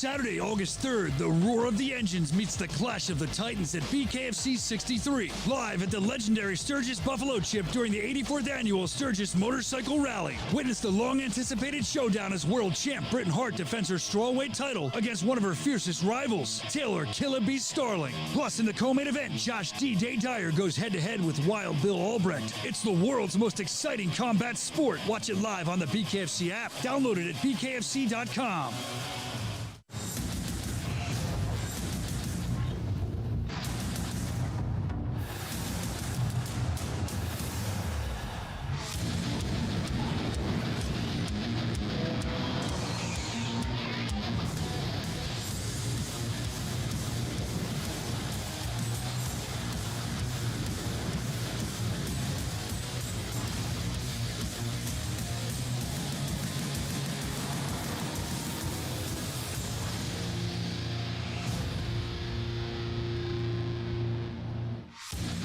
Saturday, August 3rd, the roar of the engines meets the clash of the Titans at BKFC 63. Live at the legendary Sturgis Buffalo Chip during the 84th annual Sturgis Motorcycle Rally. Witness the long-anticipated showdown as world champ Britain Hart defends her strawweight title against one of her fiercest rivals, Taylor Killer Beast Starling. Plus, in the co-main event, Josh D. Dyer goes head-to-head with Wild Bill Albrecht. It's the world's most exciting combat sport. Watch it live on the BKFC app. Download it at bkfc.com.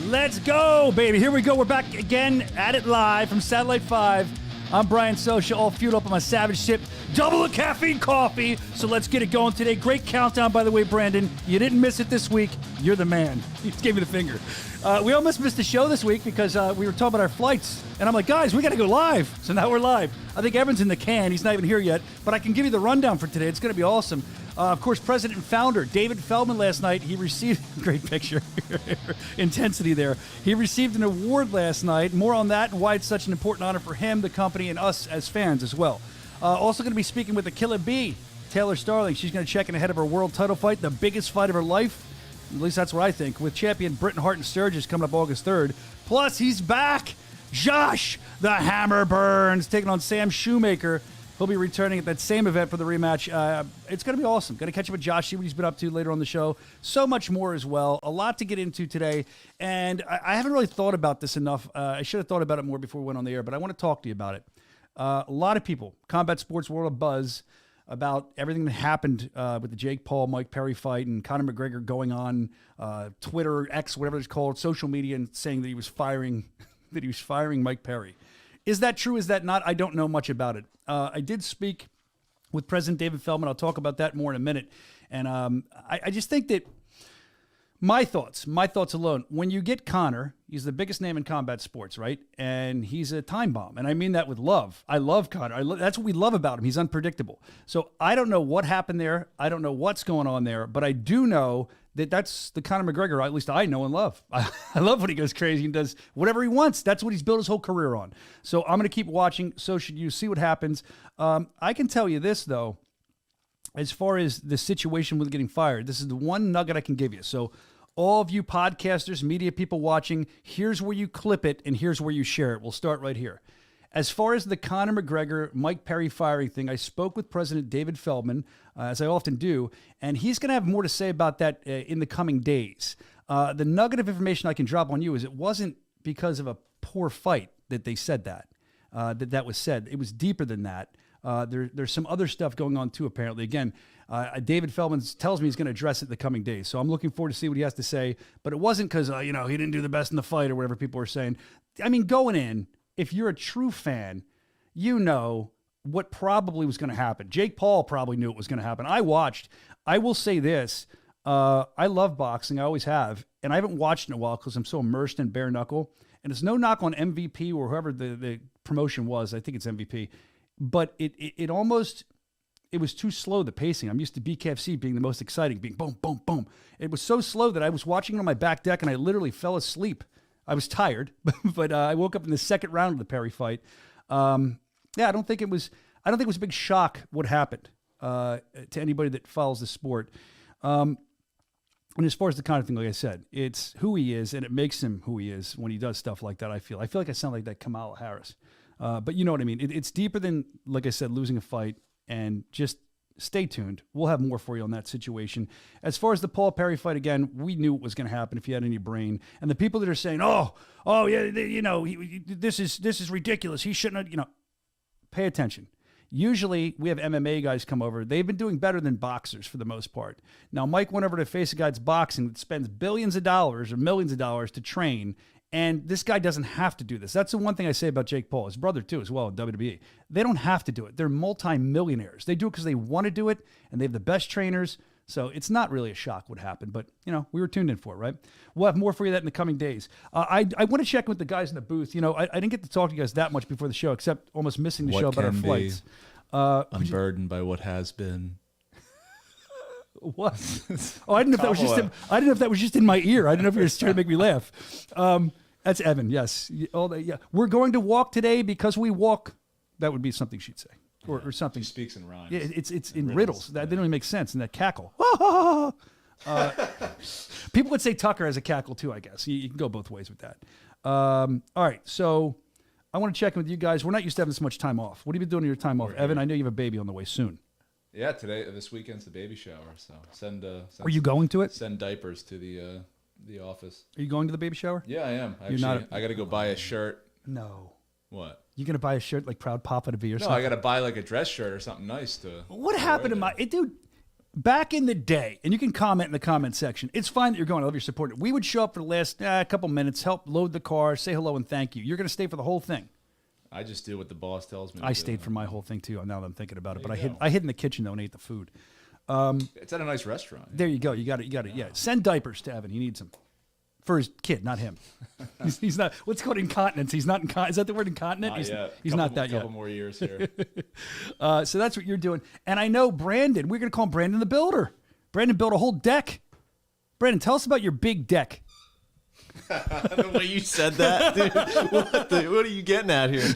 Let's go, baby. Here we go. We're back again at it live from Satellite 5. I'm Brian Soscia, all fueled up on my Savage Sip. Double a caffeine coffee. So let's get it going today. Great countdown, by the way, Brandon. You didn't miss it this week. You're the man. He gave me the finger. We almost missed the show this week because we were talking about our flights. And I'm like, guys, we got to go live. So now we're live. I think Evan's in the can. He's not even here yet. But I can give you the rundown for today. It's going to be awesome. Of course, president and founder David Feldman last night, he received, great picture, intensity there. He received an award last night. More on that and why it's such an important honor for him, the company, and us as fans as well. Also going to be speaking with the Killer Bee, Taylor Starling. She's going to check in ahead of her world title fight, the biggest fight of her life. At least that's what I think, with champion Britain Hart and Sturgis coming up August 3rd. Plus, he's back. Josh, the Hammer Burns, taking on Sam Shoemaker. He'll be returning at that same event for the rematch. It's going to be awesome. Going to catch up with Josh, see what he's been up to later on the show. So much more as well. A lot to get into today. And I haven't really thought about this enough. I should have thought about it more before we went on the air, but I want to talk to you about it. A lot of people, combat sports world of buzz, about everything that happened with the Jake Paul, Mike Perry fight and Conor McGregor going on Twitter, X, whatever it's called, social media, and saying that he was firing Mike Perry. Is that true? Is that not? I don't know much about it. I did speak with President David Feldman. I'll talk about that more in a minute. And I just think that my thoughts alone, when you get Conor, he's the biggest name in combat sports, right? And he's a time bomb. And I mean that with love. I love Conor. That's what we love about him. He's unpredictable. So I don't know what happened there. I don't know what's going on there. But I do know that's the Conor McGregor, at least I know and love. I love when he goes crazy and does whatever he wants. That's what he's built his whole career on. So I'm going to keep watching. So should you. See what happens. I can tell you this, though, as far as the situation with getting fired, this is the one nugget I can give you. So all of you podcasters, media people watching, here's where you clip it and here's where you share it. We'll start right here. As far as the Conor McGregor, Mike Perry firing thing, I spoke with President David Feldman, as I often do, and he's going to have more to say about that in the coming days. The nugget of information I can drop on you is it wasn't because of a poor fight that they said that was said. It was deeper than that. There's some other stuff going on too, apparently. Again, David Feldman tells me he's going to address it in the coming days. So I'm looking forward to see what he has to say. But it wasn't because, he didn't do the best in the fight or whatever people were saying. I mean, going in, if you're a true fan, you know what probably was going to happen. Jake Paul probably knew it was going to happen. I watched. I will say this. I love boxing. I always have. And I haven't watched in a while because I'm so immersed in bare knuckle. And it's no knock on MVP or whoever the promotion was. I think it's MVP. But it was too slow, the pacing. I'm used to BKFC being the most exciting, being boom, boom, boom. It was so slow that I was watching it on my back deck and I literally fell asleep. I was tired, but I woke up in the second round of the Perry fight. I don't think it was a big shock what happened to anybody that follows the sport. And as far as the kind of thing, like I said, it's who he is, and it makes him who he is when he does stuff like that. I feel like I sound like that Kamala Harris. But you know what I mean? It's deeper than, like I said, losing a fight, and just stay tuned. We'll have more for you on that situation. As far as the Paul Perry fight, again, we knew it was going to happen if you had any brain. And the people that are saying, this is ridiculous. He shouldn't have, pay attention. Usually we have MMA guys come over. They've been doing better than boxers for the most part. Now, Mike went over to face a guy that's boxing that spends billions of dollars or millions of dollars to train, And this guy doesn't have to do this. That's the one thing I say about Jake Paul, his brother too, as well in WWE. They don't have to do it. They're multi-millionaires. They do it because they want to do it, and they have the best trainers. So it's not really a shock what happened, but we were tuned in for it, right? We'll have more for you that in the coming days. I want to check with the guys in the booth. I didn't get to talk to you guys that much before the show, except almost missing the show about our flights. Unburdened by what has been. What? Oh, I didn't know if that was just. I didn't know if that was just in my ear. I didn't know if you were just trying to make me laugh. That's Evan. Yes. Yeah. We're going to walk today because we walk. That would be something she'd say, or something. She speaks in rhymes. Yeah, it's in riddles. That didn't really make sense in that cackle. People would say Tucker has a cackle too. I guess you can go both ways with that. All right, so I want to check in with you guys. We're not used to having this much time off. What have you been doing in your time off, Evan? I know you have a baby on the way soon. Yeah, this weekend's the baby shower. So send. Are you going to it? Send diapers to the office. Are you going to the baby shower? Yeah, I am. Actually, I got to go buy a shirt. No. What? You gonna buy a shirt like Proud Papa to be or something? No, I got to buy like a dress shirt or something nice to. What happened to dude? Back in the day, and you can comment in the comment section. It's fine that you're going. I love your support. We would show up for the last couple minutes, help load the car, say hello, and thank you. You're going to stay for the whole thing. I just do what the boss tells me to I do. stayed for my whole thing, too, now that I'm thinking about it. But There I hid in the kitchen, though, and ate the food. It's at a nice restaurant. There you go. You got it. Yeah. Send diapers to Evan. He needs them. For his kid, not him. He's not. What's called incontinence? He's not incontinent. Is that the word incontinent? He's not that yet. A couple more years here. So that's what you're doing. And I know Brandon. We're going to call him Brandon the Builder. Brandon built a whole deck. Brandon, tell us about your big deck. The way you said that, dude. What are you getting at here?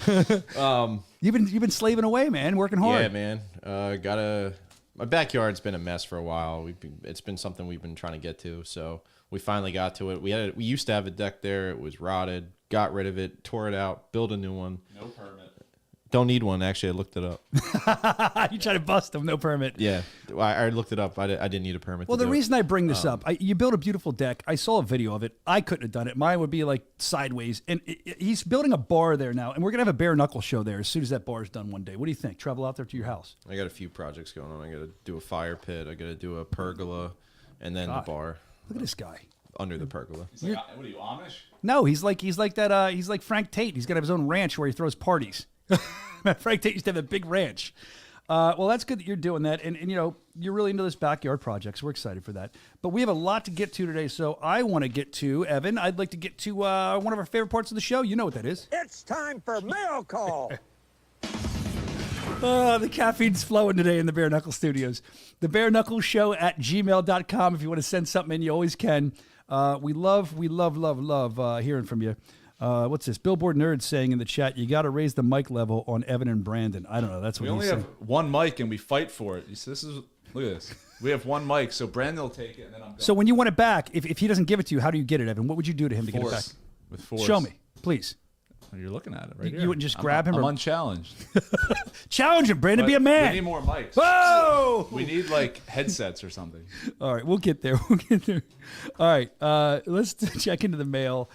You've been slaving away, man, working hard. Yeah, man. My backyard's been a mess for a while. It's been something we've been trying to get to, so we finally got to it. We used to have a deck there. It was rotted. Got rid of it, tore it out, built a new one. No permit. Don't need one. Actually, I looked it up. You try to bust them, no permit. Yeah, I looked it up. I didn't need a permit. Well, the reason I bring this up, you built a beautiful deck. I saw a video of it. I couldn't have done it. Mine would be like sideways. And he's building a bar there now, and we're going to have a bare knuckle show there as soon as that bar is done one day. What do you think? Travel out there to your house. I got a few projects going on. I got to do a fire pit. I got to do a pergola, and then the bar. Look at this guy. Under the pergola. He's like, what are you, Amish? No, he's like that. He's like Frank Tate. He's got his own ranch where he throws parties. Frank Tate used to have a big ranch. Well, that's good that you're doing that. And you're really into this backyard project, so we're excited for that. But we have a lot to get to today, so I want to get to, Evan, I'd like to get to one of our favorite parts of the show. You know what that is. It's time for Mail Call. The caffeine's flowing today in the Bare Knuckle Studios. The Bare Knuckle Show at gmail.com. If you want to send something in, you always can. We love hearing from you. What's this? Billboard Nerds saying in the chat, you got to raise the mic level on Evan and Brandon. I don't know. That's what we only have one mic and we fight for it. Look at this. We have one mic, so Brandon will take it, and then I'm going. So when you want it back, if he doesn't give it to you, how do you get it, Evan? What would you do to him to get it back? With force. Show me, please. You're looking at it right here. You wouldn't just grab him? I'm or unchallenged. Challenge him, Brandon. Be a man. We need more mics. Whoa! We need like headsets or something. All right, we'll get there. All right, let's check into the mail.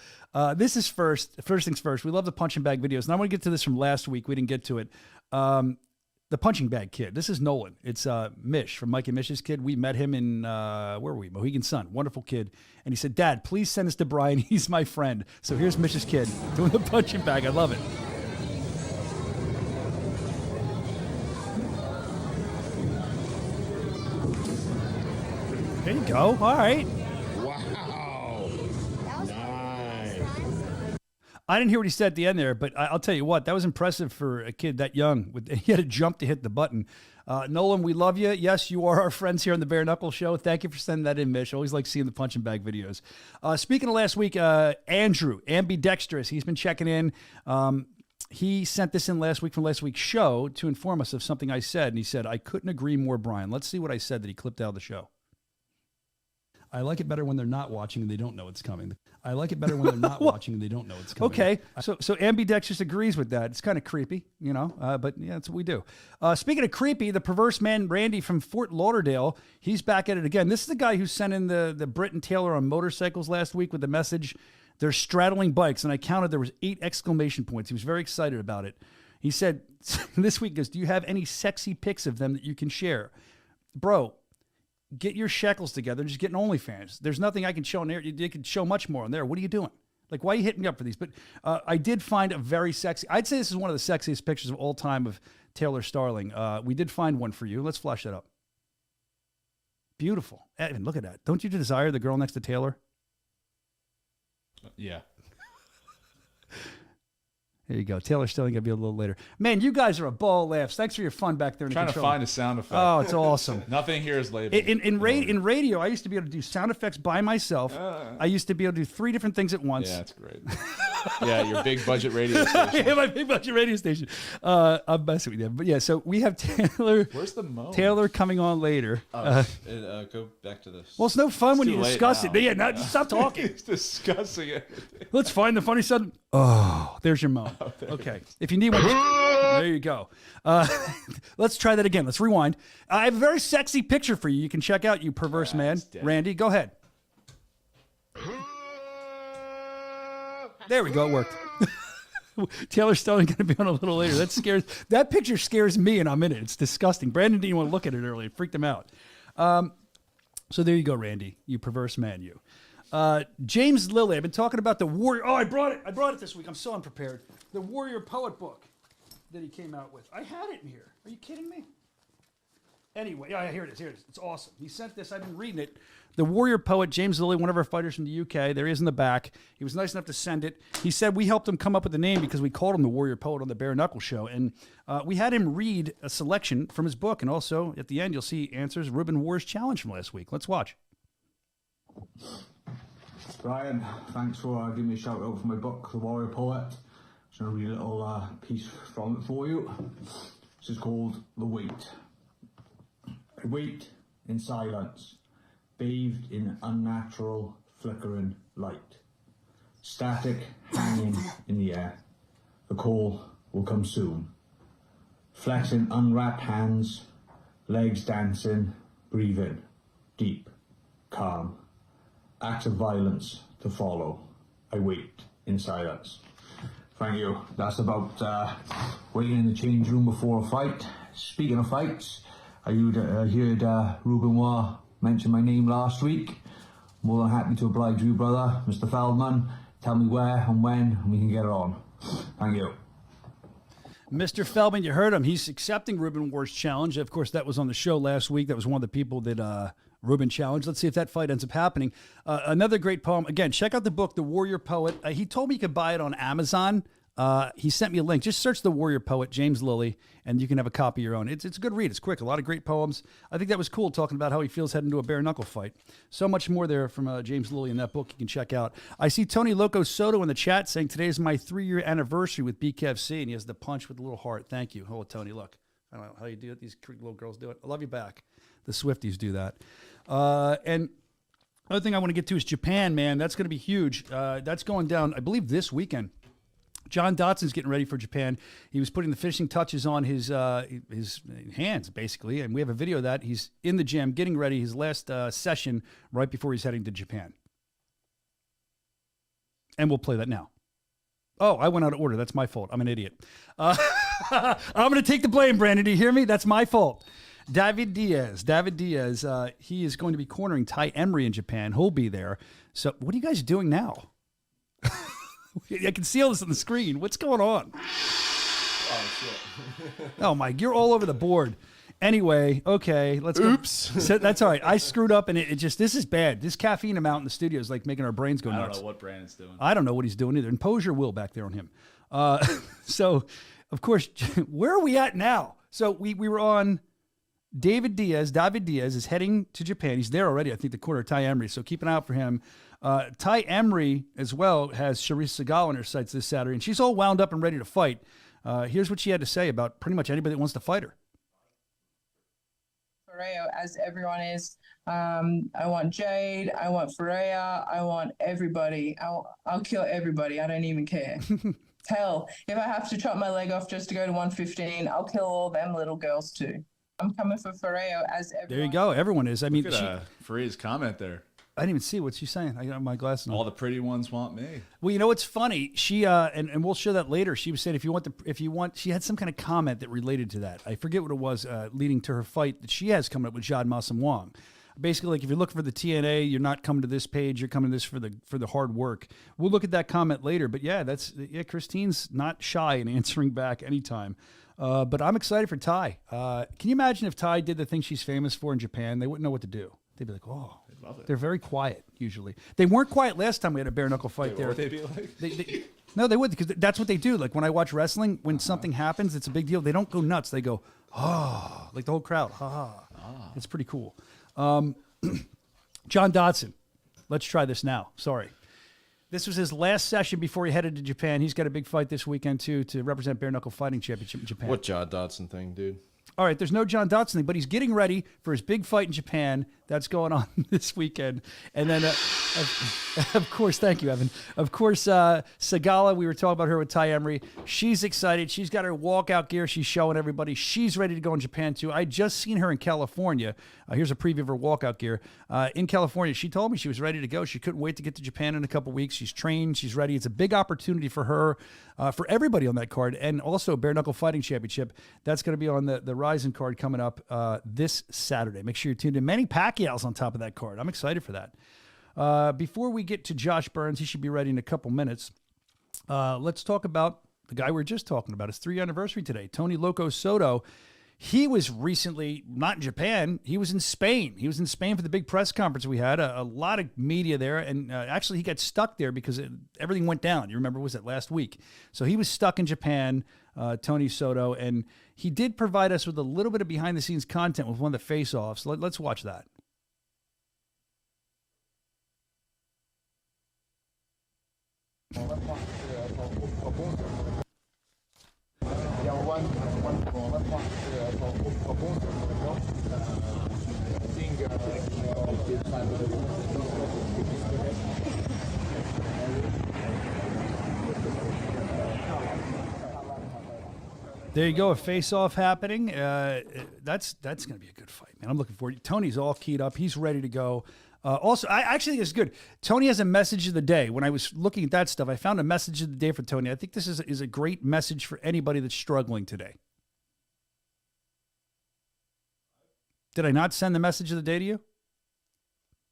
This is first things first. We love the punching bag videos. And I want to get to this from last week. We didn't get to it. The punching bag kid. This is Nolan. It's Mish from Mike and Mish's kid. We met him in, where were we? Mohegan Sun. Wonderful kid. And he said, Dad, please send this to Brian. He's my friend. So here's Mish's kid doing the punching bag. I love it. There you go. All right. I didn't hear what he said at the end there, but I'll tell you what, that was impressive for a kid that young. He had to jump to hit the button. Nolan, we love you. Yes, you are our friends here on the Bare Knuckle Show. Thank you for sending that in, Mish. Always like seeing the punching bag videos. Speaking of last week, Andrew, ambidextrous, he's been checking in. He sent this in last week from last week's show to inform us of something I said, and he said, I couldn't agree more, Brian. Let's see what I said that he clipped out of the show. I like it better when they're not watching and they don't know it's coming. I like it better when they're not watching and they don't know it's coming. Okay, so ambidextrous agrees with that. It's kind of creepy, but yeah, that's what we do. Speaking of creepy, the perverse man Randy from Fort Lauderdale, he's back at it again. This is the guy who sent in the Britt and Taylor on motorcycles last week with the message, they're straddling bikes, and I counted there was 8 exclamation points. He was very excited about it. He said, this week, do you have any sexy pics of them that you can share? Bro, get your shekels together and just get an OnlyFans. There's nothing I can show on there. You can show much more on there. What are you doing? Like, why are you hitting me up for these? But I did find a very sexy. I'd say this is one of the sexiest pictures of all time of Taylor Starling. We did find one for you. Let's flash that up. Beautiful. Evan, look at that. Don't you desire the girl next to Taylor? Yeah. There you go. Taylor Starling going to be a little later. Man, you guys are a ball of laughs. Thanks for your fun back there in the Trying to control. find a sound effect. Oh, it's awesome. Nothing here is labeled. In radio, I used to be able to do sound effects by myself. I used to be able to do 3 different things at once. Yeah, that's great. Yeah, your big budget radio station. Yeah, my big budget radio station. I'm messing with you. But yeah, so we have Taylor. Where's the mo? Taylor coming on later. Go back to this. Well, it's no fun when too you late discuss now. it. Yeah, not, stop talking. He's discussing it. Let's find the funny side. Oh, there's your mo. Okay. If you need one, there you go. Let's try that again. Let's rewind. I have a very sexy picture for you. You can check out, you perverse man. dead. Randy, go ahead. There we go. It worked. Taylor Starling going to be on a little later. That picture scares me, and I'm in it. It's disgusting. Brandon didn't even want to look at it earlier. It freaked him out. So there you go, Randy. You perverse man, you. James Lilly. I've been talking about the Warrior. Oh, I brought it this week. I'm so unprepared. The Warrior Poet book that he came out with. I had it in here. Are you kidding me? Anyway, yeah, here it is. Here it is. It's awesome. He sent this. I've been reading it. The Warrior Poet, James Lilly, one of our fighters from the UK. There he is in the back. He was nice enough to send it. He said we helped him come up with the name because we called him the Warrior Poet on the Bare Knuckle Show. And we had him read a selection from his book. And also, at the end, you'll see answers Ruben War's challenge from last week. Let's watch. Brian, thanks for giving me a shout out for my book, The Warrior Poet. Just going to read a little piece from it for you. This is called The Wait. I wait in silence, bathed in unnatural flickering light. Static hanging in the air. The call will come soon. Flexing unwrapped hands, legs dancing, breathing, deep, calm. Acts of violence to follow. I wait in silence. Thank you. That's about waiting in the change room before a fight. Speaking of fights, I heard Ruben War mention my name last week. More than happy to oblige you, brother. Mr. Feldman, tell me where and when and we can get it on. Thank you. Mr. Feldman, you heard him. He's accepting Ruben War's challenge. Of course, that was on the show last week. That was one of the people that Ruben challenged. Let's see if that fight ends up happening. Another great poem. Again, check out the book, The Warrior Poet. He told me you could buy it on Amazon. He sent me a link. Just search The Warrior Poet, James Lilly, and you can have a copy of your own. It's a good read. It's quick. A lot of great poems. I think that was cool, talking about how he feels heading into a bare knuckle fight. So much more there from James Lilly in that book you can check out. I see Tony Loco Soto in the chat saying today is my 3-year anniversary with BKFC, and he has the punch with a little heart. Thank you. Oh, Tony, look. I don't know how you do it. These little girls do it. I love you back. The Swifties do that. And another thing I want to get to is Japan, man. That's going to be huge. That's going down, I believe, this weekend. John Dotson's getting ready for Japan. He was putting the finishing touches on his hands, basically, and we have a video of that. He's in the gym getting ready, his last session right before he's heading to Japan. And we'll play that now. Oh, I went out of order. That's my fault. I'm an idiot. I'm going to take the blame, Brandon. Do you hear me? That's my fault. David Diaz, he is going to be cornering Ty Emery in Japan. He'll be there. So what are you guys doing now? I can see all this on the screen. What's going on? Oh, shit. Oh, Mike, you're all over the board. Anyway, okay, let's go. Oops. So that's all right. I screwed up, and it just, this is bad. This caffeine amount in the studio is like making our brains go I nuts. don't know what Brandon's doing. I don't know what he's doing either. Impose your will back there on him. So, of course, where are we at now? So we were on David Diaz. David Diaz is heading to Japan. He's there already, I think, the corner of Ty Emery. So keep an eye out for him. Ty Emery, as well, has Charisse Segal in her sights this Saturday, and she's all wound up and ready to fight. Here's what she had to say about pretty much anybody that wants to fight her. Ferreo, as everyone is. I want Jade. I want Ferreira. I want everybody. I'll kill everybody. I don't even care. Hell, if I have to chop my leg off just to go to 115, I'll kill all them little girls too. I'm coming for Ferreo, as everyone. There you go. Everyone is. I mean, Look at Faria's comment there. I didn't even see what she's saying. I got my glasses on. All the pretty ones want me. Well, you know what's funny? She and we'll show that later. She was saying if you want, she had some kind of comment that related to that. I forget what it was, leading to her fight that she has coming up with Jad Massam Wong. basically like if you're looking for the TNA, you're not coming to this page. You're coming to this for the hard work. We'll look at that comment later. But yeah, Christine's not shy in answering back anytime. But I'm excited for Ty. Can you imagine if Ty did the thing she's famous for in Japan? They wouldn't know what to do. They'd be like, oh, they're very quiet usually. They weren't quiet last time we had a bare knuckle fight there. What would they be like? No, they would, because that's what they do. Like when I watch wrestling, when something happens, it's a big deal. They don't go nuts. They go, oh, like the whole crowd. Ha. It's pretty cool. John Dodson. Let's try this now. Sorry. This was his last session before he headed to Japan. He's got a big fight this weekend, too, to represent Bare Knuckle Fighting Championship in Japan. What John Dodson thing, dude? All right, there's no John Dodson thing, but he's getting ready for his big fight in Japan. That's going on this weekend. And then, of course, thank you, Evan. Of course, Sagala, we were talking about her with Ty Emery. She's excited. She's got her walkout gear. She's showing everybody. She's ready to go in Japan, too. I just seen her in California. Here's a preview of her walkout gear. In California, she told me she was ready to go. She couldn't wait to get to Japan in a couple weeks. She's trained. She's ready. It's a big opportunity for her, for everybody on that card, and also Bare Knuckle Fighting Championship. That's going to be on the Rising card coming up this Saturday. Make sure you're tuned in. Manny Pacquiao's on top of that card. I'm excited for that. Before we get to Josh Burns, he should be ready in a couple minutes. Let's talk about the guy we were just talking about. His 3-year anniversary today, Tony Loco Soto. He was recently not in Japan. He was in Spain. He was in Spain for the big press conference we had. A lot of media there. And actually, he got stuck there because everything went down. You remember, was it last week? So he was stuck in Japan, Tony Soto. And he did provide us with a little bit of behind-the-scenes content with one of the face-offs. Let's watch that. There you go, a face-off happening. That's going to be a good fight, man. I'm looking forward to it. Tony's all keyed up. He's ready to go. Also, I actually think it's good. Tony has a message of the day. When I was looking at that stuff, I found a message of the day for Tony. I think this is a great message for anybody that's struggling today. Did I not send the message of the day to you?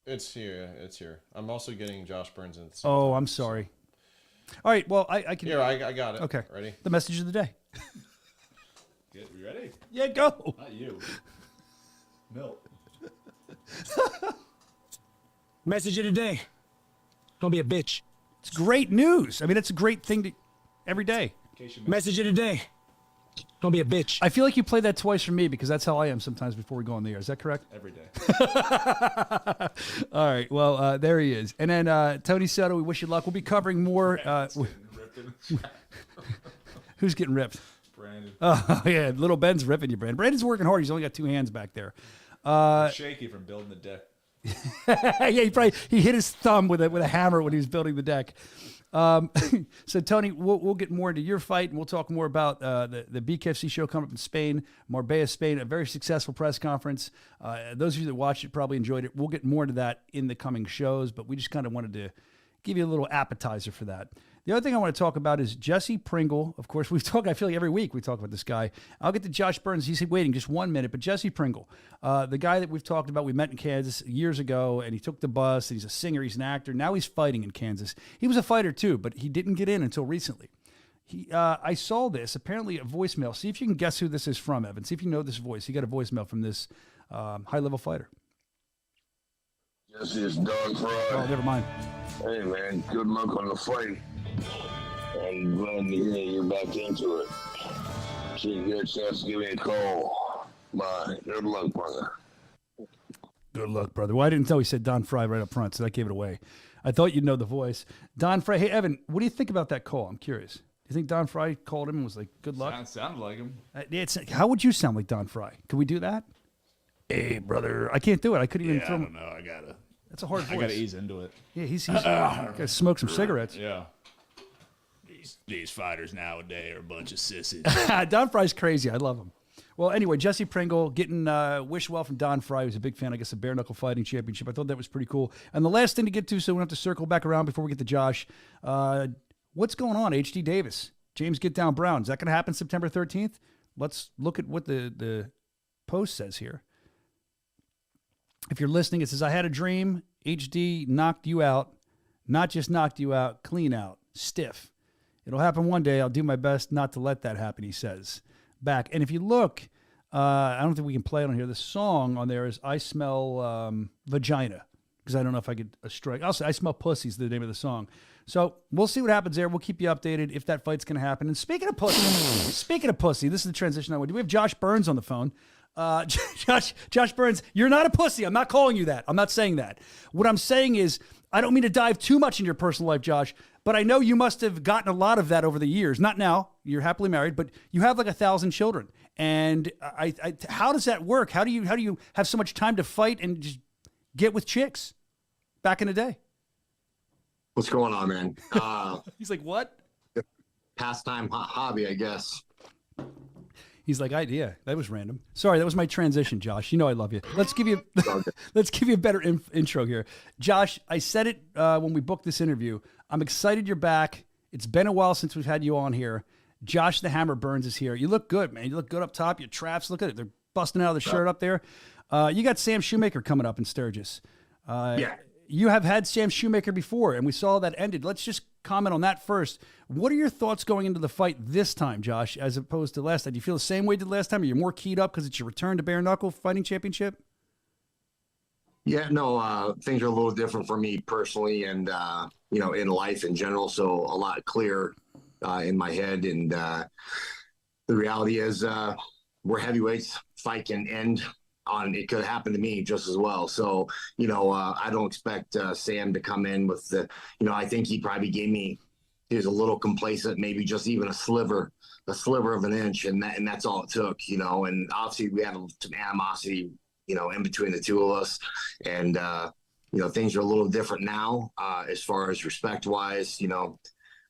It's here. It's here. I'm also getting Josh Burns in. Oh, I'm sorry. All right, well, I can... Here, I got it. Okay. Ready? The message of the day. Get you ready? Yeah, go. Not you. Milt. Message of the day. Don't be a bitch. It's great news. I mean, it's a great thing to every day. Message of the day. Don't be a bitch. I feel like you play that twice for me because that's how I am sometimes before we go on the air. Is that correct? Every day. All right. Well, there he is. And then Tony Soto, we wish you luck. We'll be covering more. Who's getting ripped? Brandon. Oh, yeah. Little Ben's ripping you, Brandon. Brandon's working hard. He's only got 2 hands back there. Shaky from building the deck. Yeah, he hit his thumb with a hammer when he was building the deck. So Tony, we'll get more into your fight, and we'll talk more about the BKFC show coming up in Spain, Marbella, Spain, a very successful press conference. Those of you that watched it probably enjoyed it. We'll get more to that in the coming shows, but we just kind of wanted to give you a little appetizer for that. The other thing I want to talk about is Jesse Pringle. Of course, we've talked, I feel like every week we talk about this guy. I'll get to Josh Burns. He's waiting just 1 minute, but Jesse Pringle, the guy that we've talked about, we met in Kansas years ago, and he took the bus, and he's a singer, he's an actor. Now he's fighting in Kansas. He was a fighter too, but he didn't get in until recently. I saw this, apparently a voicemail. See if you can guess who this is from, Evan. See if you know this voice. He got a voicemail from this high-level fighter. Jesse, it's Doug Fry. Oh, never mind. Hey, man, good luck on the fight. I'm glad to hear you're back into it. So you get a chance to give me a call. Bye. Good luck, brother. Good luck, brother. Well, I didn't know he said Don Fry right up front, so that gave it away. I thought you'd know the voice. Don Fry. Hey, Evan, what do you think about that call? I'm curious. Do you think Don Fry called him and was like, good luck? Sounded like him. How would you sound like Don Fry? Could we do that? Hey, brother. I can't do it. I couldn't even throw him. I don't know. I gotta. That's a hard voice. I gotta ease into it. Yeah, he's gotta smoke some cigarettes. Yeah. These fighters nowadays are a bunch of sissies. Don Fry's crazy. I love him. Well, anyway, Jesse Pringle getting wish well from Don Fry, who's a big fan, I guess, of Bare Knuckle Fighting Championship. I thought that was pretty cool. And the last thing to get to, so we don't have to circle back around before we get to Josh. What's going on, H.D. Davis? James Get Down Brown. Is that going to happen September 13th? Let's look at what the post says here. If you're listening, it says, I had a dream. HD knocked you out. Not just knocked you out, clean out, stiff. It'll happen one day. I'll do my best not to let that happen, he says. Back. And if you look, I don't think we can play it on here. The song on there is I Smell Vagina, because I don't know if I could strike. I'll say I Smell Pussy is the name of the song. So we'll see what happens there. We'll keep you updated if that fight's going to happen. And speaking of pussy, this is the transition I want to do. We have Josh Burns on the phone. Josh Burns, you're not a pussy. I'm not calling you that. I'm not saying that. What I'm saying is, I don't mean to dive too much into your personal life, Josh, but I know you must have gotten a lot of that over the years. Not now. You're happily married, but you have like 1,000 children. And how does that work? How do you have so much time to fight and just get with chicks back in the day? What's going on, man? He's like, what? Pastime hobby, I guess. He's like, yeah, that was random. Sorry, that was my transition, Josh. You know I love you. Let's give you a better intro here. Josh, I said it when we booked this interview. I'm excited you're back. It's been a while since we've had you on here. Josh the Hammer Burns is here. You look good, man. You look good up top. Your traps, look at it. They're busting out of the shirt up there. You got Sam Shoemaker coming up in Sturgis. Yeah. You have had Sam Shoemaker before, and we saw that ended. Let's just comment on that first. What are your thoughts going into the fight this time, Josh, as opposed to last time? Do you feel the same way you did last time? Are you more keyed up because it's your return to bare knuckle fighting championship? Yeah, no, things are a little different for me personally and, in life in general. So a lot clearer in my head. And the reality is we're heavyweights. Fight can end on, it could happen to me just as well. So, I don't expect Sam to come in with the, I think he probably he was a little complacent, maybe just even a sliver of an inch. And that's all it took, and obviously we had some animosity, in between the two of us. And, things are a little different now as far as respect wise,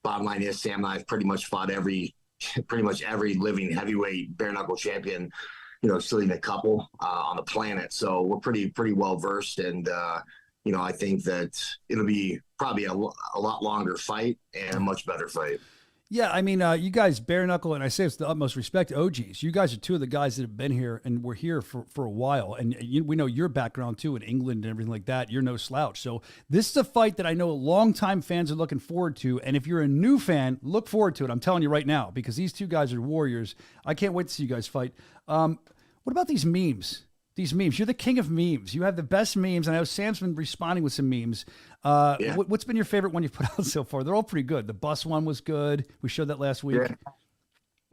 bottom line is Sam and I have pretty much fought every living heavyweight bare knuckle champion, excluding a couple on the planet. So we're pretty well versed. And, I think that it'll be probably a lot longer fight and a much better fight. Yeah, I mean, you guys, bare knuckle, and I say it's the utmost respect, OGs. You guys are two of the guys that have been here and were here for a while. And we know your background, too, in England and everything like that. You're no slouch. So this is a fight that I know longtime fans are looking forward to. And if you're a new fan, look forward to it. I'm telling you right now, because these two guys are warriors. I can't wait to see you guys fight. What about these memes? You're the king of memes. You have the best memes. And I know Sam's been responding with some memes. Yeah. What's been your favorite one you've put out so far? They're all pretty good. The bus one was good. We showed that last week. Yeah.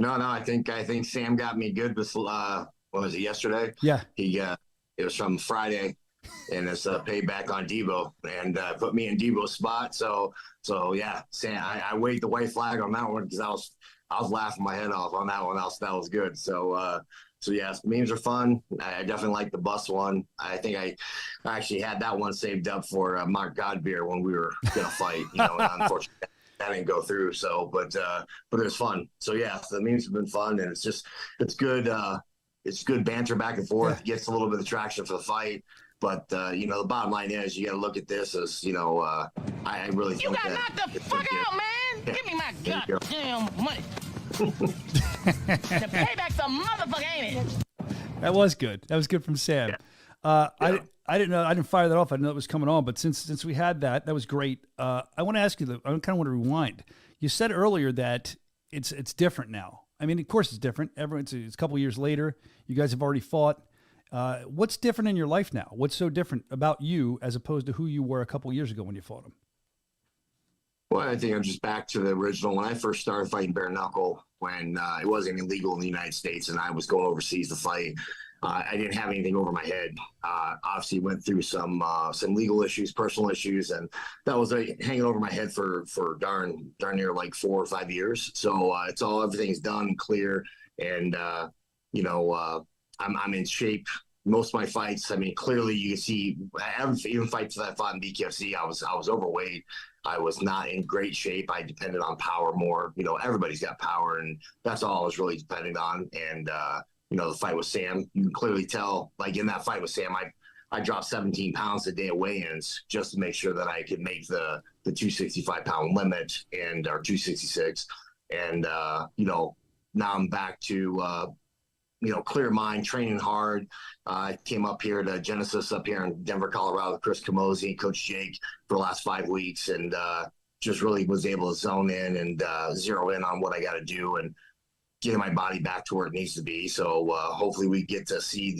No, I think Sam got me good with, what was it, yesterday? Yeah. It was from Friday, and it's a payback on Debo, and put me in Debo's spot. So yeah, Sam, I waved the white flag on that one because I was laughing my head off on that one. That was good. So yes, memes are fun. I definitely like the bus one. I think I actually had that one saved up for Mark Godbeer when we were gonna fight. And unfortunately that didn't go through. So, but it was fun. So yeah, the memes have been fun, and it's good. It's good banter back and forth. Yeah. Gets a little bit of traction for the fight. But the bottom line is you got to look at this as I really think got knocked the fuck out, man. Yeah. Give me my goddamn money. The payback's a motherfucker, ain't it? That was good. That was good from Sam. Yeah. I didn't know. I didn't fire that off. I didn't know it was coming on. But since we had that was great. I want to ask you. I kind of want to rewind. You said earlier that it's different now. I mean, of course it's different. It's a couple years later. You guys have already fought. What's different in your life now? What's so different about you as opposed to who you were a couple years ago when you fought him? Well, I think I'm just back to the original. When I first started fighting bare knuckle, when it wasn't illegal in the United States and I was going overseas to fight, I didn't have anything over my head. Obviously went through some legal issues, personal issues, and that was hanging over my head for darn near like 4 or 5 years. So everything's done, clear, and I'm in shape. Most of my fights, I mean, clearly you can see, even fights that I fought in BKFC, I was overweight. I was not in great shape. I depended on power more. Everybody's got power, and that's all I was really depending on. And, the fight with Sam, you can clearly tell, like in that fight with Sam, I dropped 17 pounds a day of weigh-ins just to make sure that I could make the 265-pound limit or 266. And, now I'm back to clear mind, training hard. I came up here to Genesis up here in Denver, Colorado with Chris Camozzi, Coach Jake for the last 5 weeks, and just really was able to zone in and zero in on what I got to do and getting my body back to where it needs to be. So hopefully we get to see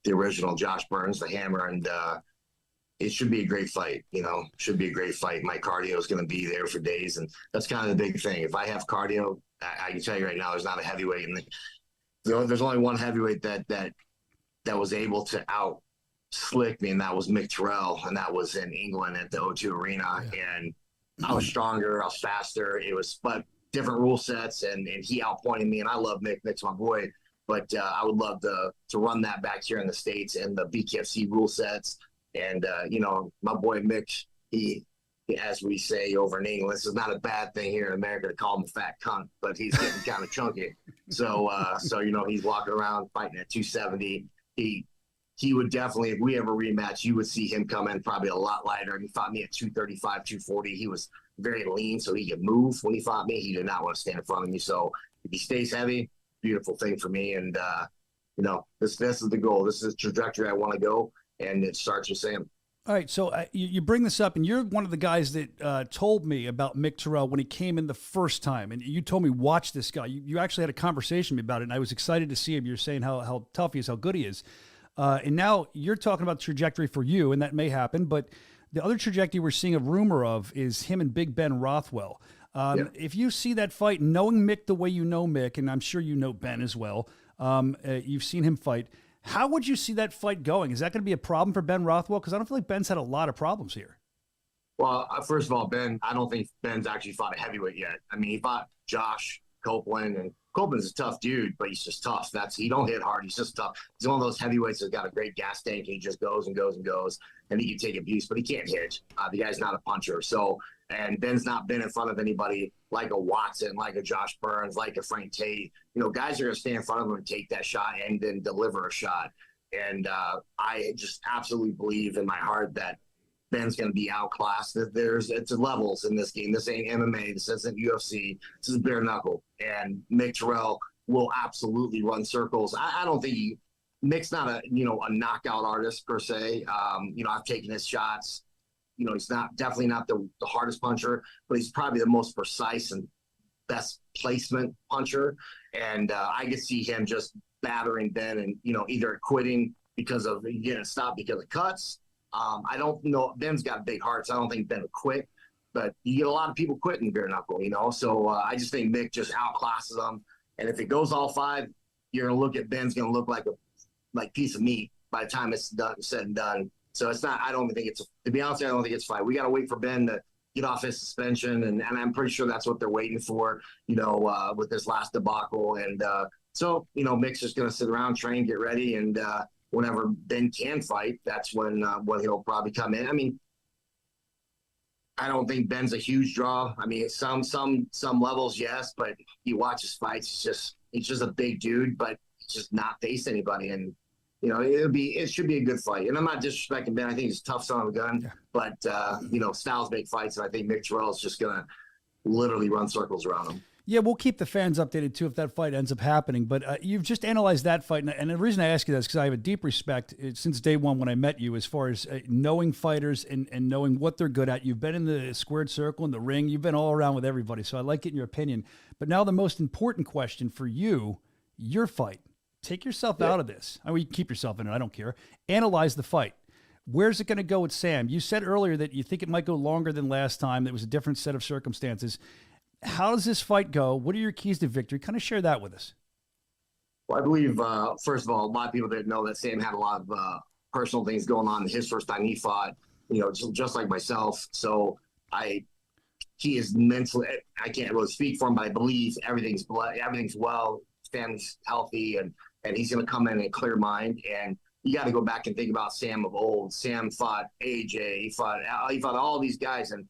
the original Josh Burns, the Hammer, and it should be a great fight. Should be a great fight. My cardio is going to be there for days, and that's kind of the big thing. If I have cardio, I can tell you right now, there's not a heavyweight in there's only one heavyweight that was able to out slick me, and that was Mick Terrell, and that was in England at the O2 Arena. Yeah. And I was stronger, I was faster. It was but different rule sets, and he outpointed me. And I love Mick. Mick's my boy, but I would love to run that back here in the States and the BKFC rule sets. And my boy Mick, he, as we say over in England, this is not a bad thing here in America to call him a fat cunt, but he's getting kind of chunky. So he's walking around fighting at 270. He would definitely, if we ever rematch, you would see him come in probably a lot lighter. He fought me at 235, 240. He was very lean, so he could move when he fought me. He did not want to stand in front of me. So if he stays heavy, beautiful thing for me. And this is the goal. This is the trajectory I want to go, and it starts with Sam. All right, so you bring this up, and you're one of the guys that told me about Mick Terrell when he came in the first time, and you told me, watch this guy. You actually had a conversation with me about it, and I was excited to see him. You're saying how tough he is, how good he is. And now you're talking about trajectory for you, and that may happen, but the other trajectory we're seeing a rumor of is him and Big Ben Rothwell. If you see that fight, knowing Mick the way you know Mick, and I'm sure you know Ben as well, you've seen him fight, how would you see that fight going? Is that going to be a problem for Ben Rothwell? Because I don't feel like Ben's had a lot of problems here. Well, first of all, Ben, I don't think Ben's actually fought a heavyweight yet. I mean, he fought Josh Copeland, and Copeland's a tough dude, but he's just tough. He don't hit hard. He's just tough. He's one of those heavyweights that's got a great gas tank, and he just goes and goes and goes, and he can take abuse, but he can't hit. The guy's not a puncher. So, and Ben's not been in front of anybody like a Watson, like a Josh Burns, like a Frank Tate. Guys are going to stand in front of him and take that shot and then deliver a shot. And I just absolutely believe in my heart that Ben's going to be outclassed. It's levels in this game. This ain't MMA. This isn't UFC. This is bare knuckle. And Mick Terrell will absolutely run circles. I don't think Mick's not a knockout artist per se. I've taken his shots. He's definitely not the hardest puncher, but he's probably the most precise and best placement puncher. And I could see him just battering Ben and, either quitting because of getting stopped because of cuts. I don't know. Ben's got big hearts. I don't think Ben would quit, but you get a lot of people quitting bare knuckle, So I just think Mick just outclasses them. And if it goes all 5, you're going to look at Ben's going to look like a piece of meat by the time it's done, said and done. So it's not, I don't think to be honest, I don't think it's 5. We got to wait for Ben to get off his suspension. And I'm pretty sure that's what they're waiting for, with this last debacle. And so, Mick's just going to sit around, train, get ready. And whenever Ben can fight, that's when he'll probably come in. I mean, I don't think Ben's a huge draw. I mean, some levels, yes, but you watch his fights, he's just a big dude, but he's just not faced anybody. And, it should be a good fight. And I'm not disrespecting Ben. I think he's a tough son of a gun, but, styles make fights. And I think Mick Terrell is just going to literally run circles around him. Yeah, we'll keep the fans updated, too, if that fight ends up happening. But you've just analyzed that fight. And the reason I ask you that is because I have a deep respect since day one when I met you as far as knowing fighters and knowing what they're good at. You've been in the squared circle, in the ring. You've been all around with everybody. So I like getting your opinion. But now the most important question for you, your fight. Take yourself out of this. I mean, you can keep yourself in it. I don't care. Analyze the fight. Where's it going to go with Sam? You said earlier that you think it might go longer than last time. That was a different set of circumstances. How does this fight go? What are your keys to victory? Kind of share that with us. Well, I believe, first of all, a lot of people didn't know that Sam had a lot of personal things going on his first time he fought, just like myself. So he is mentally, I can't really speak for him, but I believe everything's well, family's healthy, and he's going to come in a clear mind. And you got to go back and think about Sam of old. Sam fought AJ, he fought all these guys, and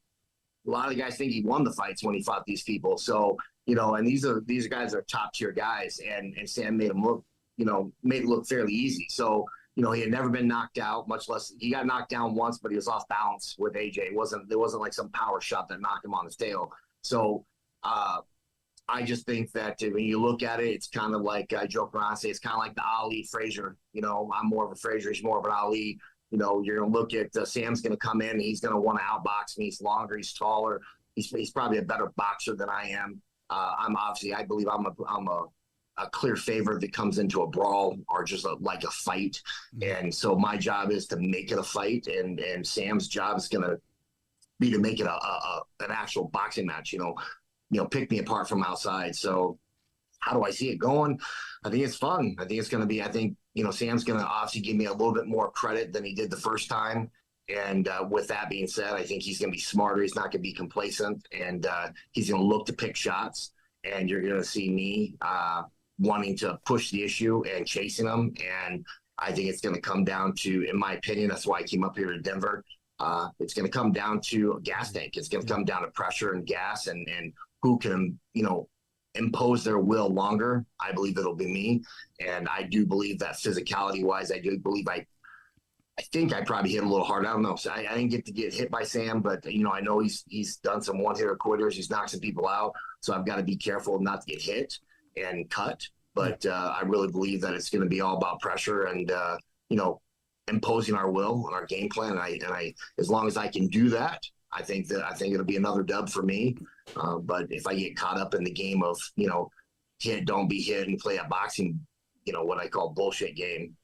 a lot of the guys think he won the fights when he fought these people. So, and these guys are top tier guys, and Sam made them look, made it look fairly easy. So, he had never been knocked out, much less he got knocked down once, but he was off balance with AJ. There wasn't like some power shot that knocked him on his tail. So, I just think that when you look at it, it's kind of like I joke around and say it's kind of like the Ali Frazier. You know, I'm more of a Frazier, he's more of an Ali. You know, you're going to look at Sam's going to come in, and he's going to want to outbox me. He's longer, he's taller. He's probably a better boxer than I am. I believe I'm a clear favorite that comes into a brawl or just like a fight. And so my job is to make it a fight, and Sam's job is going to be to make it an actual boxing match. You know, pick me apart from outside. So how do I see it going? I think it's fun. I think it's going to be, Sam's going to obviously give me a little bit more credit than he did the first time. And with that being said, I think he's going to be smarter. He's not going to be complacent, and he's going to look to pick shots. And you're going to see me wanting to push the issue and chasing him. And I think it's going to come down to, in my opinion, that's why I came up here to Denver. It's going to come down to a gas tank. It's going to come down to pressure and gas, and who can, impose their will longer. I believe it'll be me. And I do believe that physicality wise, I do believe I think I probably hit a little hard. I don't know. So I didn't get hit by Sam, but I know he's done some one-hitter quitters. He's knocked some people out. So I've got to be careful not to get hit and cut. But I really believe that it's going to be all about pressure and imposing our will and our game plan. And I as long as I can do that, I think it'll be another dub for me. But if I get caught up in the game of, hit, don't be hit, and play a boxing, what I call bullshit game,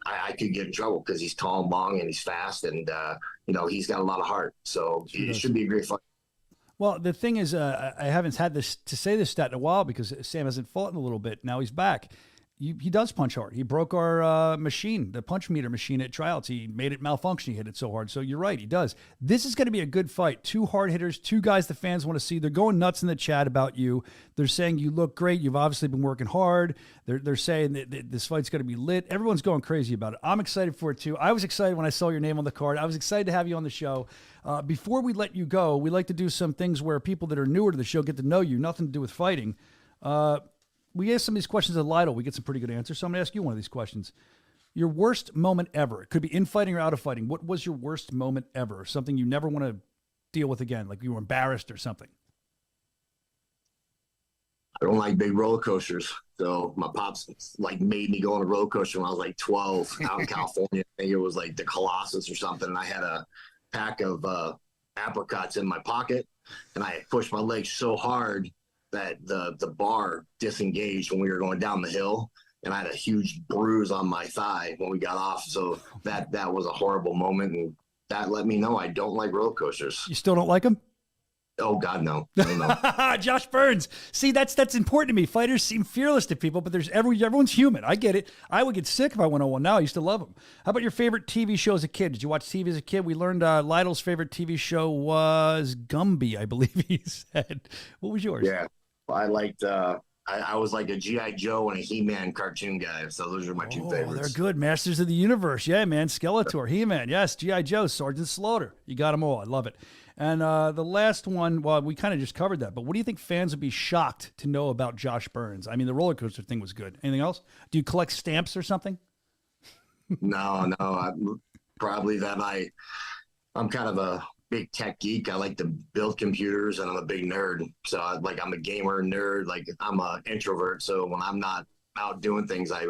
I could get in trouble because he's tall and long and he's fast, and, he's got a lot of heart. So it should be a great fight. Well, the thing is, I haven't had this to say this stat in a while because Sam hasn't fought in a little bit. Now he's back. He does punch hard. He broke our machine, the punch meter machine at tryouts. He made it malfunction. He hit it so hard. So you're right, he does. This is going to be a good fight. Two hard hitters, two guys the fans want to see. They're going nuts in the chat about you. They're saying you look great. You've obviously been working hard. They're saying that this fight's going to be lit. Everyone's going crazy about it. I'm excited for it too. I was excited when I saw your name on the card. I was excited to have you on the show. Before we let you go, we like to do some things where people that are newer to the show get to know you, nothing to do with fighting. We ask some of these questions at Lytle. We get some pretty good answers. So I'm going to ask you one of these questions. Your worst moment ever. It could be in fighting or out of fighting. What was your worst moment ever? Something you never want to deal with again, like you were embarrassed or something. I don't like big roller coasters. So my pops made me go on a roller coaster when I was 12 out in California. I think it was the Colossus or something. And I had a pack of apricots in my pocket, and I had pushed my legs so hard that the bar disengaged when we were going down the hill, and I had a huge bruise on my thigh when we got off. So that was a horrible moment, and that let me know I don't like roller coasters. You still don't like them? Oh God, no. No. Josh Burns. See, that's important to me. Fighters seem fearless to people, but everyone's human. I get it. I would get sick if I went on one now. I used to love them. How about your favorite TV show as a kid? Did you watch TV as a kid? We learned Lytle's favorite TV show was Gumby, I believe he said. What was yours? Yeah, I liked. I was like a G.I. Joe and a He-Man cartoon guy, so those are my two favorites. They're good. Masters of the Universe. Yeah, man. Skeletor, He-Man. Yes, G.I. Joe, Sergeant Slaughter. You got them all. I love it. And the last one, well, we kind of just covered that, but what do you think fans would be shocked to know about Josh Burns? I mean, the roller coaster thing was good. Anything else? Do you collect stamps or something? No. Probably that I'm kind of a big tech geek. I like to build computers, and I'm a big nerd. So I'm a gamer nerd. I'm an introvert. So when I'm not out doing things, I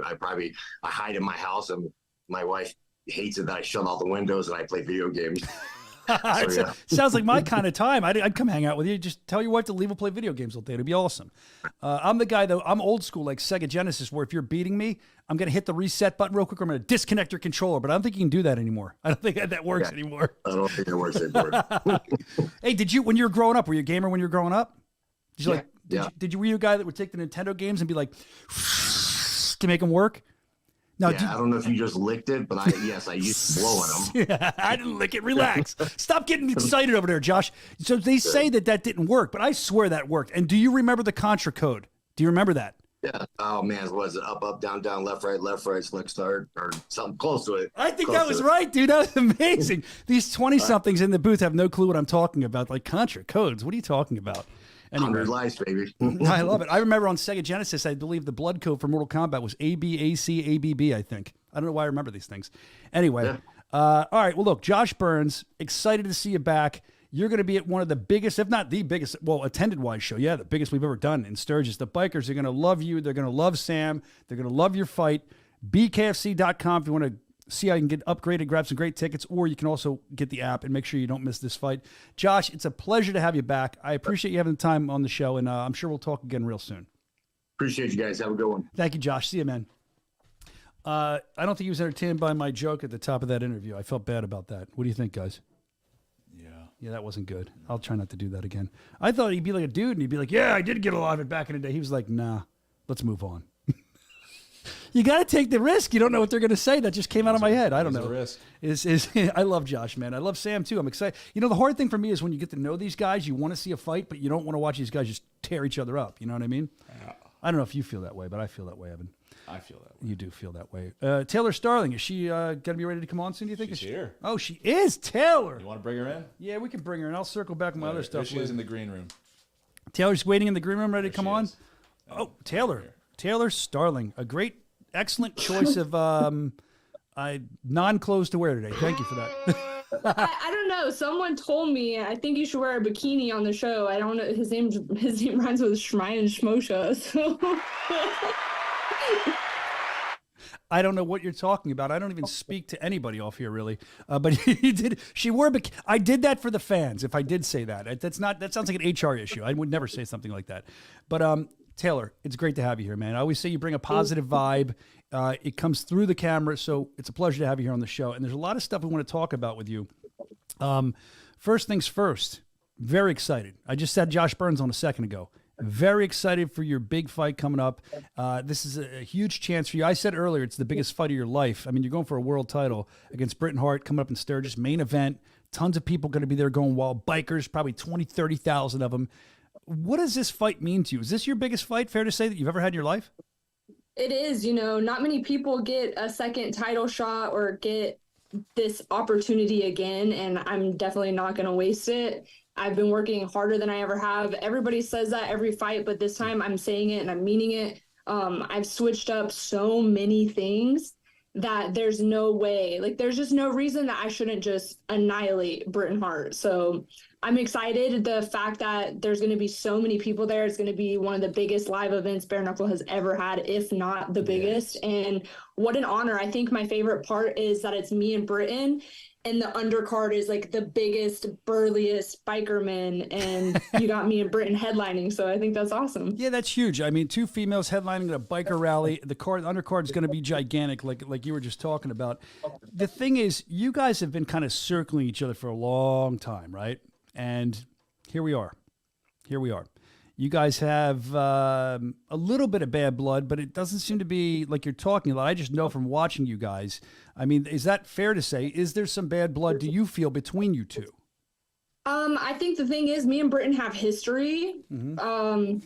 hide in my house, and my wife hates it that I shut all the windows and I play video games. Sounds like my kind of time. I'd come hang out with you. Just tell your wife to leave and play video games all day. It'd be awesome. I'm the guy, though. I'm old school, like Sega Genesis, where if you're beating me, I'm going to hit the reset button real quick, or I'm going to disconnect your controller. But I don't think you can do that anymore. I don't think that works anymore. I don't think it works anymore. Hey, when you were growing up, were you a gamer when you were growing up? Were you a guy that would take the Nintendo games and be like, to make them work? No, I don't know if you just licked it, but I used to blow on them. Yeah, I didn't lick it. Relax. Stop getting excited over there, Josh. So they say that didn't work, but I swear that worked. And do you remember the Contra code? Do you remember that? Yeah. Oh man, was it up, down, left, right, select, start, or something close to it? I think that was right, dude. That was amazing. These 20-somethings in the booth have no clue what I'm talking about. Like Contra codes. What are you talking about? Anyway. 100 lives, baby. I love it. I remember on Sega Genesis, I believe the blood code for Mortal Kombat was ABAC, ABB, I think. I don't know why I remember these things. Anyway, all right. Well, look, Josh Burns, excited to see you back. You're going to be at one of the biggest, if not the biggest, well, attended-wise show. Yeah, the biggest we've ever done in Sturgis. The bikers are going to love you. They're going to love Sam. They're going to love your fight. BKFC.com if you want to see how you can get upgraded, grab some great tickets, or you can also get the app and make sure you don't miss this fight. Josh, it's a pleasure to have you back. I appreciate you having the time on the show, and I'm sure we'll talk again real soon. Appreciate you guys. Have a good one. Thank you, Josh. See you, man. I don't think he was entertained by my joke at the top of that interview. I felt bad about that. What do you think, guys? Yeah, that wasn't good. I'll try not to do that again. I thought he'd be like a dude, and he'd be like, yeah, I did get a lot of it back in the day. He was like, nah, let's move on. You got to take the risk. You don't know what they're going to say. That just came out of my head. I don't know. Risk. I love Josh, man. I love Sam, too. I'm excited. You know, the hard thing for me is when you get to know these guys, you want to see a fight, but you don't want to watch these guys just tear each other up. You know what I mean? Yeah. I don't know if you feel that way, but I feel that way, Evan. I feel that way. You do feel that way. Taylor Starling, is she going to be ready to come on soon, do you think? She's here. Oh, she is? Taylor. You want to bring her in? Yeah, we can bring her in. I'll circle back on my other stuff. She is in the green room. Taylor's waiting in the green room, ready to come on? Oh, Taylor. Taylor Starling. A great, excellent choice of non-clothes to wear today. Thank you for that. I don't know. Someone told me I think you should wear a bikini on the show. I don't know. His name rhymes with Schmein and Schmosha. So. I don't know what you're talking about. I don't even speak to anybody off here, really. But he did. She wore a bikini. I did that for the fans. If I did say that, that sounds like an HR issue. I would never say something like that. But Taylor, it's great to have you here, man. I always say you bring a positive vibe. It comes through the camera, so it's a pleasure to have you here on the show. And there's a lot of stuff we want to talk about with you. First things first, very excited. I just had Josh Burns on a second ago. Very excited for your big fight coming up. This is a huge chance for you. I said earlier, it's the biggest fight of your life. I mean, you're going for a world title against Britton Hart coming up in Sturgis, main event. Tons of people going to be there going wild. Bikers, probably 20, 30,000 of them. What does this fight mean to you? Is this your biggest fight, fair to say, that you've ever had in your life? It is. You know, not many people get a second title shot or get this opportunity again, and I'm definitely not going to waste it. I've been working harder than I ever have. Everybody says that every fight, but this time I'm saying it and I'm meaning it. I've switched up so many things that there's no way, like there's just no reason that I shouldn't just annihilate Britton Hart. So I'm excited. The fact that there's going to be so many people there, it's going to be one of the biggest live events Bare Knuckle has ever had, if not the biggest. And what an honor. I think my favorite part is that it's me and Britton, and the undercard is like the biggest, burliest bikerman, and you got me and Britton headlining. So I think that's awesome. Yeah, that's huge. I mean, two females headlining at a biker rally. The undercard is going to be gigantic, like you were just talking about. The thing is, you guys have been kind of circling each other for a long time, right? And here we are. You guys have a little bit of bad blood, but it doesn't seem to be like you're talking a lot. I just know from watching you guys. I mean, is that fair to say? Is there some bad blood, do you feel, between you two? I think the thing is, me and Britton have history. Mm-hmm.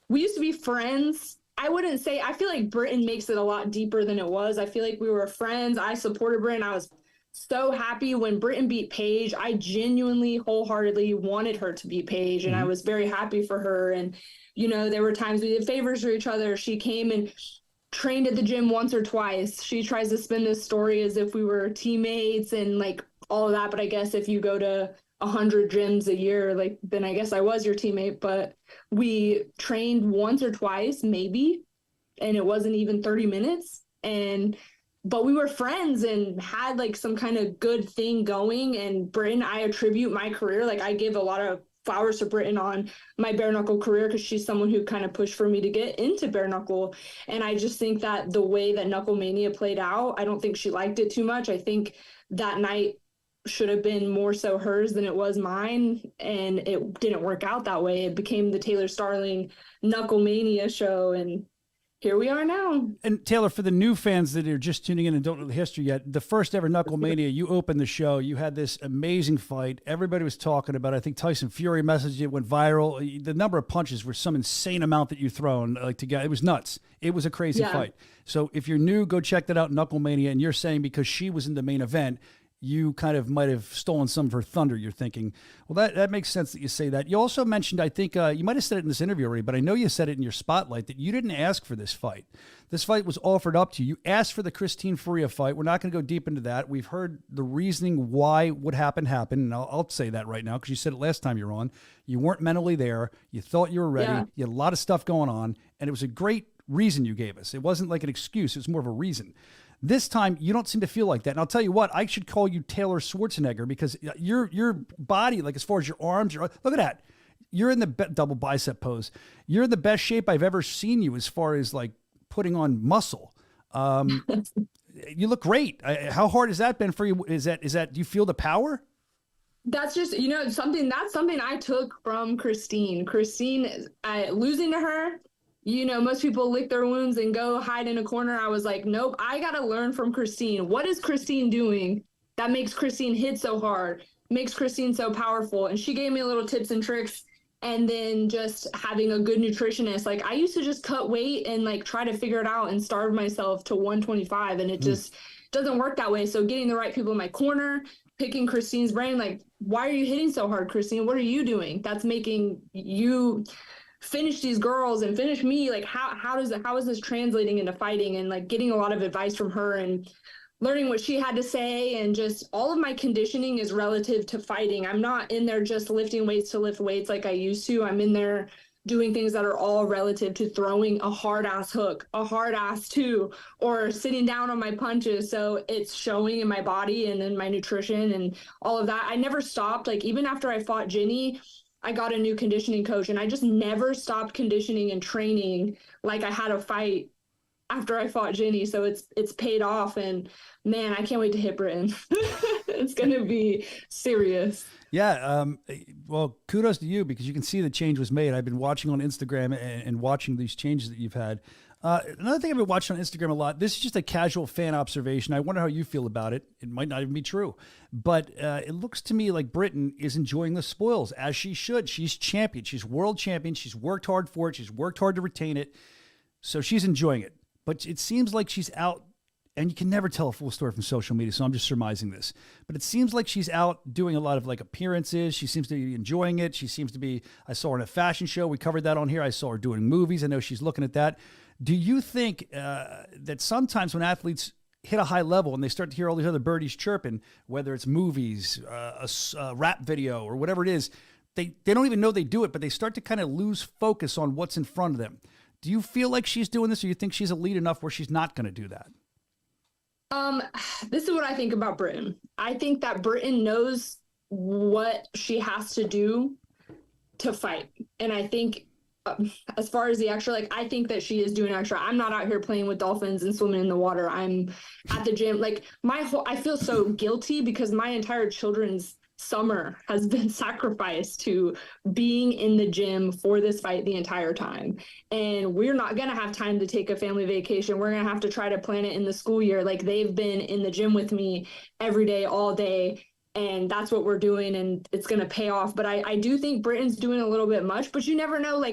We used to be friends. I wouldn't say, I feel like Britton makes it a lot deeper than it was. I feel like we were friends. I supported Britton. I was so happy when Britton beat Paige. I genuinely, wholeheartedly wanted her to beat Paige, and I was very happy for her. And, you know, there were times we did favors for each other. She came and trained at the gym once or twice. She tries to spin this story as if we were teammates and like all of that. But I guess if you go to 100 gyms a year, like, then I guess I was your teammate. But we trained once or twice, maybe, and it wasn't even 30 minutes. But we were friends and had like some kind of good thing going. And Britton, I attribute my career. Like, I give a lot of flowers to Britton on my bare knuckle career, because she's someone who kind of pushed for me to get into bare knuckle. And I just think that the way that Knuckle Mania played out, I don't think she liked it too much. I think that night should have been more so hers than it was mine, and it didn't work out that way. It became the Taylor Starling Knuckle Mania show, and here we are now. And Taylor, for the new fans that are just tuning in and don't know the history yet, the first ever Knuckle Mania, you opened the show. You had this amazing fight. Everybody was talking about it. I think Tyson Fury messaged it, went viral. The number of punches were some insane amount that you thrown together. It was nuts. It was a crazy fight. So if you're new, go check that out, Knuckle Mania. And you're saying because she was in the main event, you kind of might have stolen some of her thunder. You're thinking, well, that makes sense that you say that. You also mentioned, I think you might have said it in this interview already, but I know you said it in your spotlight that you didn't ask for this fight. This fight was offered up to you. You asked for the Christine Faria fight. We're not going to go deep into that. We've heard the reasoning why what happened, and I'll say that right now because you said it last time you were on. You weren't mentally there. You thought you were ready. Yeah. You had a lot of stuff going on, and it was a great reason you gave us. It wasn't like an excuse. It was more of a reason. This time, you don't seem to feel like that. And I'll tell you what, I should call you Taylor Schwarzenegger because your body, like as far as your arms, look at that. You're in the double bicep pose. You're in the best shape I've ever seen you as far as like putting on muscle. You look great. How hard has that been for you? Is that, do you feel the power? That's just, something I took from Christine. Losing to her, most people lick their wounds and go hide in a corner. I was like, nope, I got to learn from Christine. What is Christine doing that makes Christine hit so hard, makes Christine so powerful? And she gave me little tips and tricks. And then just having a good nutritionist. Like I used to just cut weight and like try to figure it out and starve myself to 125. And it just doesn't work that way. So getting the right people in my corner, picking Christine's brain, like, why are you hitting so hard, Christine? What are you doing? That's making you finish these girls and finish me. Like how is this translating into fighting? And like getting a lot of advice from her and learning what she had to say, and just all of my conditioning is relative to fighting. I'm not in there just lifting weights to lift weights like I used to. I'm in there doing things that are all relative to throwing a hard ass hook, a hard ass two, or sitting down on my punches. So it's showing in my body and in my nutrition and all of that. I never stopped. Like even after I fought Ginny, I got a new conditioning coach, and I just never stopped conditioning and training like I had a fight after I fought Ginny. So it's paid off, and man, I can't wait to hit Britain. It's going to be serious. Yeah. Well, kudos to you because you can see the change was made. I've been watching on Instagram and watching these changes that you've had. Another thing I've been watching on Instagram a lot, this is just a casual fan observation. I wonder how you feel about it. It might not even be true, but it looks to me like Britain is enjoying the spoils as she should. She's champion. She's world champion. She's worked hard for it. She's worked hard to retain it. So she's enjoying it. But it seems like she's out, and you can never tell a full story from social media, so I'm just surmising this. But it seems like she's out doing a lot of like appearances. She seems to be enjoying it. She seems to be, I saw her in a fashion show. We covered that on here. I saw her doing movies. I know she's looking at that. Do you think that sometimes when athletes hit a high level and they start to hear all these other birdies chirping, whether it's movies, a rap video, or whatever it is, they don't even know they do it, but they start to kind of lose focus on what's in front of them? Do you feel like she's doing this, or you think she's elite enough where she's not going to do that? This is what I think about Britain. I think that Britain knows what she has to do to fight. And I think as far as the extra, I think that she is doing extra. I'm not out here playing with dolphins and swimming in the water. I'm at the gym. I feel so guilty because my entire children's summer has been sacrificed to being in the gym for this fight the entire time. And we're not going to have time to take a family vacation. We're going to have to try to plan it in the school year. They've been in the gym with me every day, all day. And that's what we're doing, and it's going to pay off. But I do think Britain's doing a little bit much, but you never know.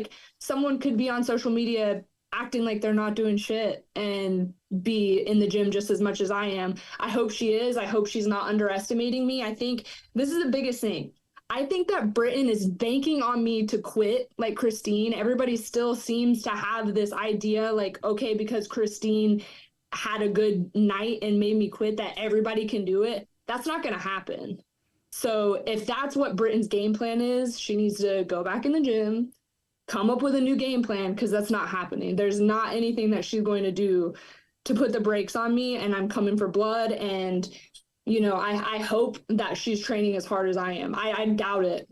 Someone could be on social media acting like they're not doing shit and be in the gym just as much as I am. I hope she is. I hope she's not underestimating me. I think this is the biggest thing. I think that Britain is banking on me to quit like Christine. Everybody still seems to have this idea okay, because Christine had a good night and made me quit, that everybody can do it. That's not going to happen. So if that's what Britain's game plan is, she needs to go back in the gym, come up with a new game plan, because that's not happening. There's not anything that she's going to do to put the brakes on me, and I'm coming for blood. And, I hope that she's training as hard as I am. I doubt it.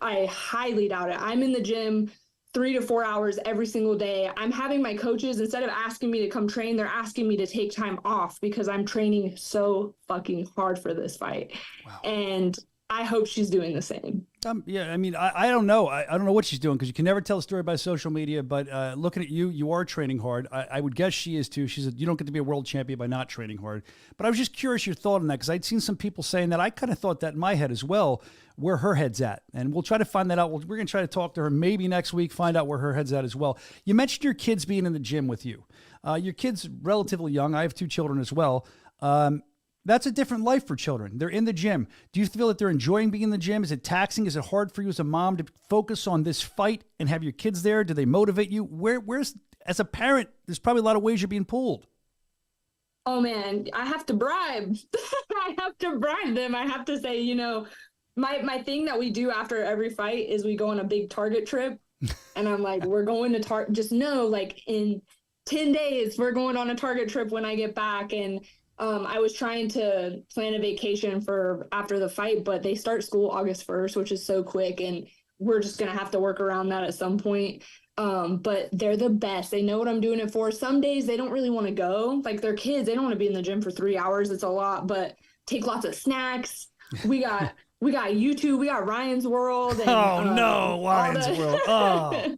I highly doubt it. I'm in the gym 3 to 4 hours every single day. I'm having my coaches, instead of asking me to come train, they're asking me to take time off because I'm training so fucking hard for this fight. Wow. And I hope she's doing the same. Yeah, I mean, I don't know. I don't know what she's doing because you can never tell a story by social media. But looking at you, you are training hard. I would guess she is too. She said you don't get to be a world champion by not training hard. But I was just curious your thought on that because I'd seen some people saying that. I kind of thought that in my head as well, where her head's at. And we'll try to find that out. We're going to try to talk to her maybe next week, find out where her head's at as well. You mentioned your kids being in the gym with you. Your kid's relatively young. I have 2 children as well. That's a different life for children. They're in the gym. Do you feel that they're enjoying being in the gym? Is it taxing? Is it hard for you as a mom to focus on this fight and have your kids there? Do they motivate you? Where's as a parent, there's probably a lot of ways you're being pulled. Oh man, I have to bribe. I have to bribe them. I have to say, you know, my thing that we do after every fight is we go on a big Target trip. And I'm like, we're going to Target. Just know, like, in 10 days, we're going on a Target trip when I get back. And I was trying to plan a vacation for after the fight, but they start school August 1st, which is so quick. And we're just going to have to work around that at some point. But they're the best. They know what I'm doing it for. Some days they don't really want to go. Like, they're kids. They don't want to be in the gym for 3 hours. It's a lot, but take lots of snacks. We got YouTube, we got Ryan's World. And, Ryan's World. Oh.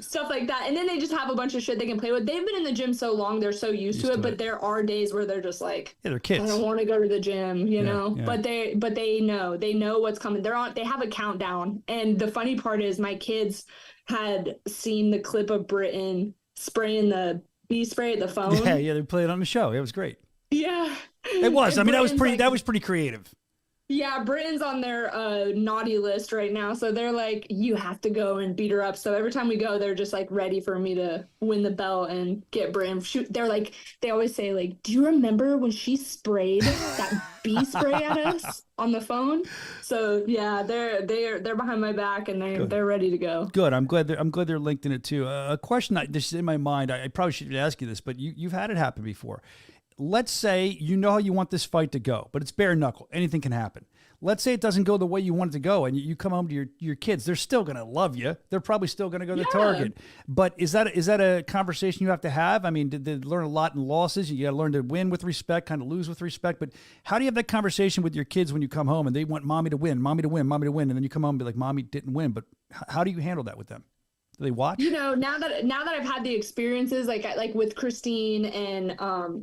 Stuff like that. And then they just have a bunch of shit they can play with. They've been in the gym so long, they're so used to it. But there are days where they're just like, they're kids. I don't want to go to the gym, you know. Yeah. But they know what's coming. They have a countdown. And the funny part is my kids had seen the clip of Britain spraying the bee spray at the phone. Yeah, they played it on the show. It was great. Yeah. It was. And I mean, Britain's that was pretty creative. Yeah, Britain's on their naughty list right now. So they're like, you have to go and beat her up. So every time we go, they're just like ready for me to win the belt and get Britain. They're like, they always say, like, do you remember when she sprayed that bee spray at us on the phone? So yeah, they're behind my back and they're ready to go. Good. I'm glad they're linked in it too. A question this is in my mind. I probably should ask you this, but you've had it happen before. Let's say you know how you want this fight to go, but it's bare knuckle. Anything can happen. Let's say it doesn't go the way you want it to go, and you come home to your kids. They're still going to love you. They're probably still going to go to Target. But is that a conversation you have to have? I mean, did they learn a lot in losses? You got to learn to win with respect, kind of lose with respect. But how do you have that conversation with your kids when you come home and they want mommy to win, mommy to win, mommy to win, and then you come home and be like, mommy didn't win? But how do you handle that with them? Do they watch? You know, now that I've had the experiences, like with Christine and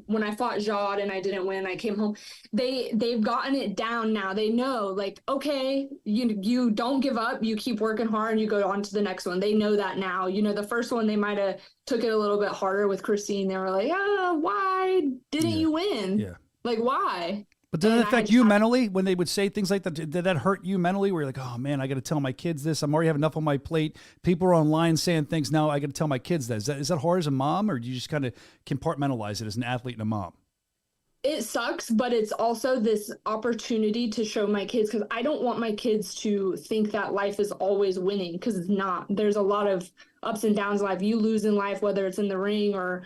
when I fought Jade and I didn't win, I came home. They've gotten it down now. They know, like, okay, you don't give up. You keep working hard and you go on to the next one. They know that now. You know, the first one they might have took it a little bit harder with Christine. They were like, why didn't you win? Yeah, like, why? But did it affect you mentally when they would say things like that? Did that hurt you mentally where you're like, oh man, I got to tell my kids this. I'm already have enough on my plate. People are online saying things. Now I got to tell my kids that. Is that hard as a mom, or do you just kind of compartmentalize it as an athlete and a mom? It sucks, but it's also this opportunity to show my kids, because I don't want my kids to think that life is always winning, because it's not. There's a lot of ups and downs in life. You lose in life, whether it's in the ring or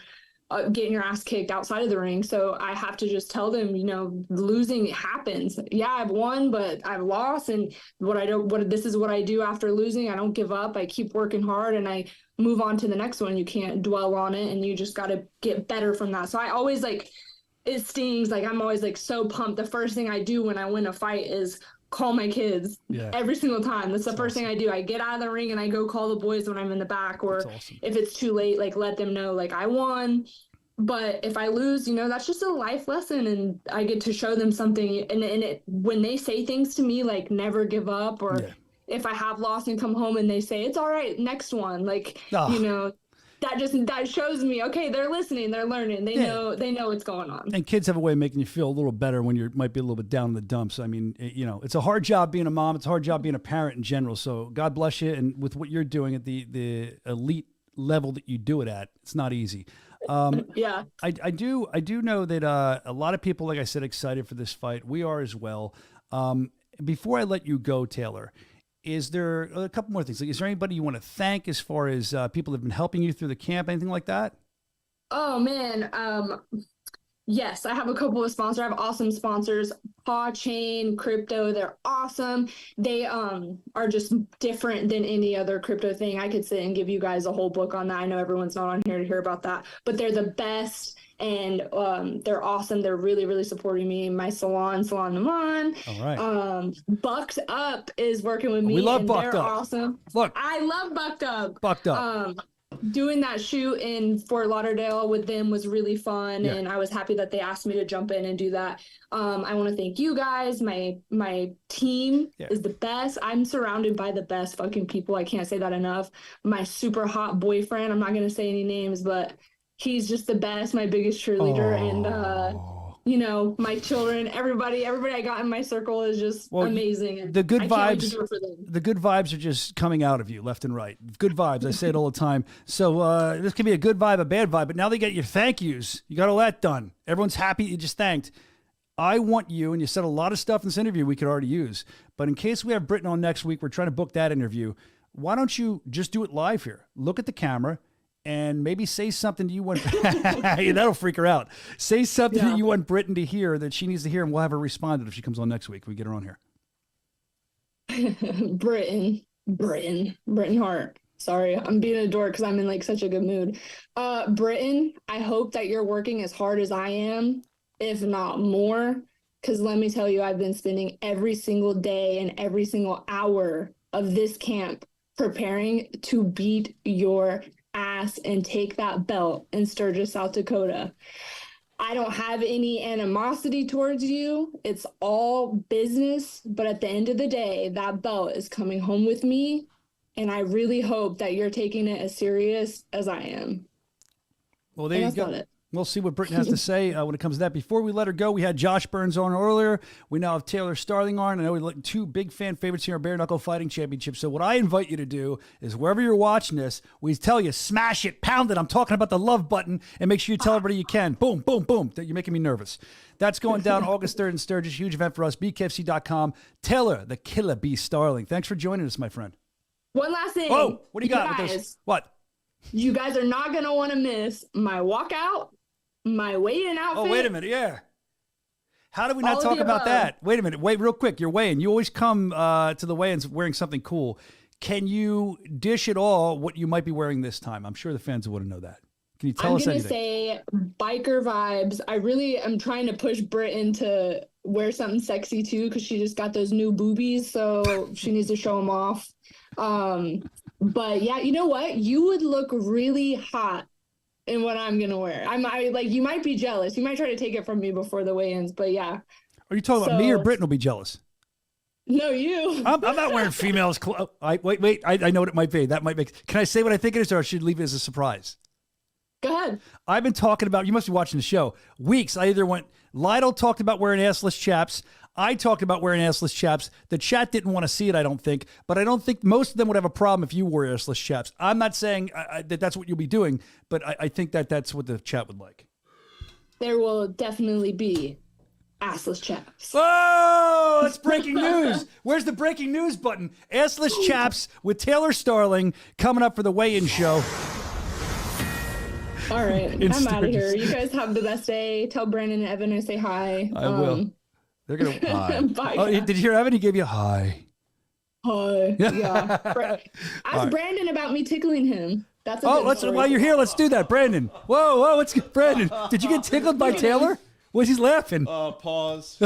getting your ass kicked outside of the ring. So I have to just tell them, you know, losing happens. Yeah, I've won, but I've lost. And this is what I do after losing. I don't give up. I keep working hard and I move on to the next one. You can't dwell on it and you just got to get better from that. So I always it stings. Like, I'm always so pumped. The first thing I do when I win a fight is call my kids every single time. That's the first thing I do. I get out of the ring and I go call the boys when I'm in the back, or if it's too late, let them know I won. But if I lose, that's just a life lesson, and I get to show them something. And when they say things to me never give up, or if I have lost and come home and they say it's all right, next one, that shows me, okay, they're listening, they're learning, they know what's going on. And kids have a way of making you feel a little better when you might be a little bit down in the dumps. I mean, it's a hard job being a mom. It's a hard job being a parent in general. So God bless you. And with what you're doing at the elite level that you do it at, it's not easy. I do know that a lot of people, like I said, excited for this fight. We are as well. Before I let you go, Taylor, is there a couple more things? Is there anybody you want to thank as far as people that have been helping you through the camp, anything like that? Oh, man. Yes, I have a couple of sponsors. I have awesome sponsors. Paw Chain, Crypto, they're awesome. They are just different than any other crypto thing. I could sit and give you guys a whole book on that. I know everyone's not on here to hear about that, but they're the best, and they're awesome. They're really, really supporting me. My Salon Naman. All right. Bucked Up is working with me. We love and Bucked they're Up. Awesome. Look, I love Bucked Up. Bucked Up. Doing that shoot in Fort Lauderdale with them was really fun, and I was happy that they asked me to jump in and do that. I want to thank you guys. My team is the best. I'm surrounded by the best fucking people. I can't say that enough. My super hot boyfriend, I'm not going to say any names, but he's just the best, my biggest cheerleader. And my children, everybody I got in my circle is just amazing. And the good I can't wait to vibes, do it for them. the good vibes are just coming out of you left and right. Good vibes. I say it all the time. So this can be a good vibe, a bad vibe, but now they get your thank yous. You got all that done. Everyone's happy. You just thanked. I want you, and you said a lot of stuff in this interview we could already use, but in case we have Britton on next week, we're trying to book that interview. Why don't you just do it live here? Look at the camera and maybe say something you want. That'll freak her out. Say something that you want Britton to hear that she needs to hear, and we'll have her respond if she comes on next week. We get her on here. Britton Hart. Sorry, I'm being a dork because I'm in like such a good mood. Britton, I hope that you're working as hard as I am, if not more, because let me tell you, I've been spending every single day and every single hour of this camp preparing to beat your ass and take that belt in Sturgis, South Dakota. I don't have any animosity towards you. It's all business, but at the end of the day, that belt is coming home with me, and I really hope that you're taking it as serious as I am. Well, there you go. We'll see what Britton has to say when it comes to that. Before we let her go, we had Josh Burns on earlier. We now have Taylor Starling on. I know we're two big fan favorites here at Bare Knuckle Fighting Championship. So what I invite you to do is wherever you're watching this, we tell you, smash it, pound it. I'm talking about the love button, and make sure you tell everybody you can. Boom, boom, boom. You're making me nervous. That's going down August 3rd in Sturgis. Huge event for us, BKFC.com. Taylor, the Killer B. Starling. Thanks for joining us, my friend. One last thing. Oh, what do you got with this? What? You guys are not going to want to miss my walkout, my weigh-in outfit. Oh, wait a minute. Yeah. How did we not talk about that? Wait a minute. Wait, real quick. You're weighing. You always come to the weigh-ins wearing something cool. Can you dish it all what you might be wearing this time? I'm sure the fans want to know that. Can you tell us anything? I'm going to say biker vibes. I really am trying to push Britton to wear something sexy too, because she just got those new boobies, so she needs to show them off. But yeah, you know what? You would look really hot in what I'm gonna wear. You might be jealous. You might try to take it from me before the weigh-ins, but yeah. Are you talking about me or Britton will be jealous? No, you. I'm not wearing females' clothes. Wait. I know what it might be. That might make. Can I say what I think it is, or I should leave it as a surprise? Go ahead. I've been talking about. You must be watching the show. Weeks. I either went. Lytle talked about wearing assless chaps. I talked about wearing assless chaps. The chat didn't want to see it, I don't think. But I don't think most of them would have a problem if you wore assless chaps. I'm not saying that that's what you'll be doing, but I think that that's what the chat would like. There will definitely be assless chaps. Oh, that's breaking news. Where's the breaking news button? Assless chaps with Taylor Starling coming up for the weigh-in show. All right, I'm out of here. You guys have the best day. Tell Brandon and Evan I say hi. I will. They're going to hi. Bye. Oh, did you hear Evan? He gave you a hi. Hi. Yeah. Ask Brandon about me tickling him. That's a while you're here, let's do that. Brandon. Whoa, what's Brandon? Did you get tickled by Taylor? What's he's laughing? Pause.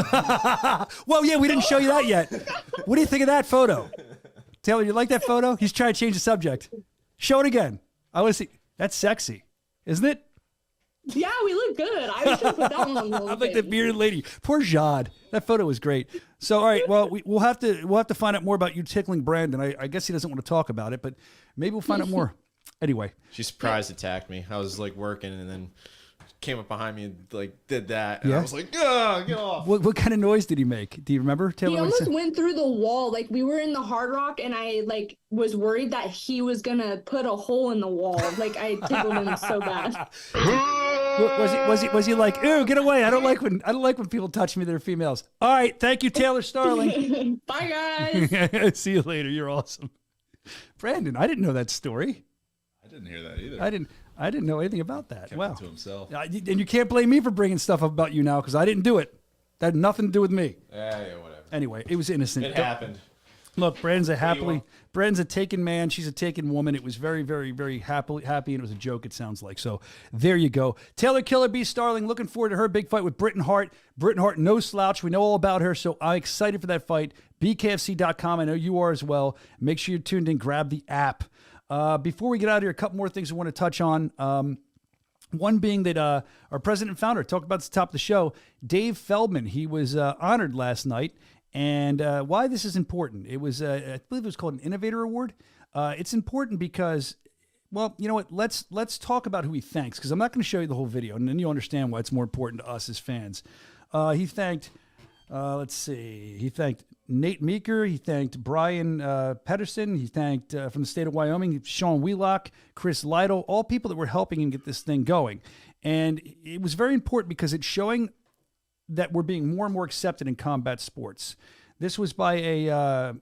Well, yeah, we didn't show you that yet. What do you think of that photo? Taylor, you like that photo? He's trying to change the subject. Show it again. I want to see. That's sexy, isn't it? Yeah, we look good. I should put that one on the I'm like the bearded lady. Poor Jad. That photo was great. So, all right. Well, we'll have to find out more about you tickling Brandon. I guess he doesn't want to talk about it, but maybe we'll find out more. Anyway, she surprise attacked me. I was like working, and then came up behind me and like did that, and I was like, "Ah, get off!" What kind of noise did he make? Do you remember, Taylor? He almost went through the wall. Like we were in the Hard Rock, and I like was worried that he was gonna put a hole in the wall. Like I tickled him so bad. Was he like, "Ew, get away! I don't like when people touch me. They're females." All right, thank you, Taylor Starling. Bye, guys. See you later. You're awesome, Brandon. I didn't know that story. I didn't hear that either. I didn't know anything about that. Kept Wow. it to himself. And you can't blame me for bringing stuff up about you now because I didn't do it. That had nothing to do with me. Yeah, whatever. Anyway, it was innocent. It happened. Look, Brandon's a taken man. She's a taken woman. It was very, very, very happy, and it was a joke, it sounds like. So there you go. Taylor Killer B. Starling, looking forward to her big fight with Britton Hart. Britton Hart, no slouch. We know all about her, so I'm excited for that fight. BKFC.com. I know you are as well. Make sure you're tuned in. Grab the app. Before we get out of here, a couple more things I want to touch on. One being that our president and founder talked about at the top of the show, Dave Feldman. He was honored last night. And why this is important, it was, I believe it was called an Innovator Award. It's important because Well, you know what? Let's talk about who he thanks, because I'm not going to show you the whole video, and then you'll understand why it's more important to us as fans. He thanked, let's see, he thanked Nate Meeker, he thanked Brian Pedersen, he thanked from the state of Wyoming, Sean Wheelock, Chris Lytle, all people that were helping him get this thing going. And it was very important because it's showing that we're being more and more accepted in combat sports. This was by a,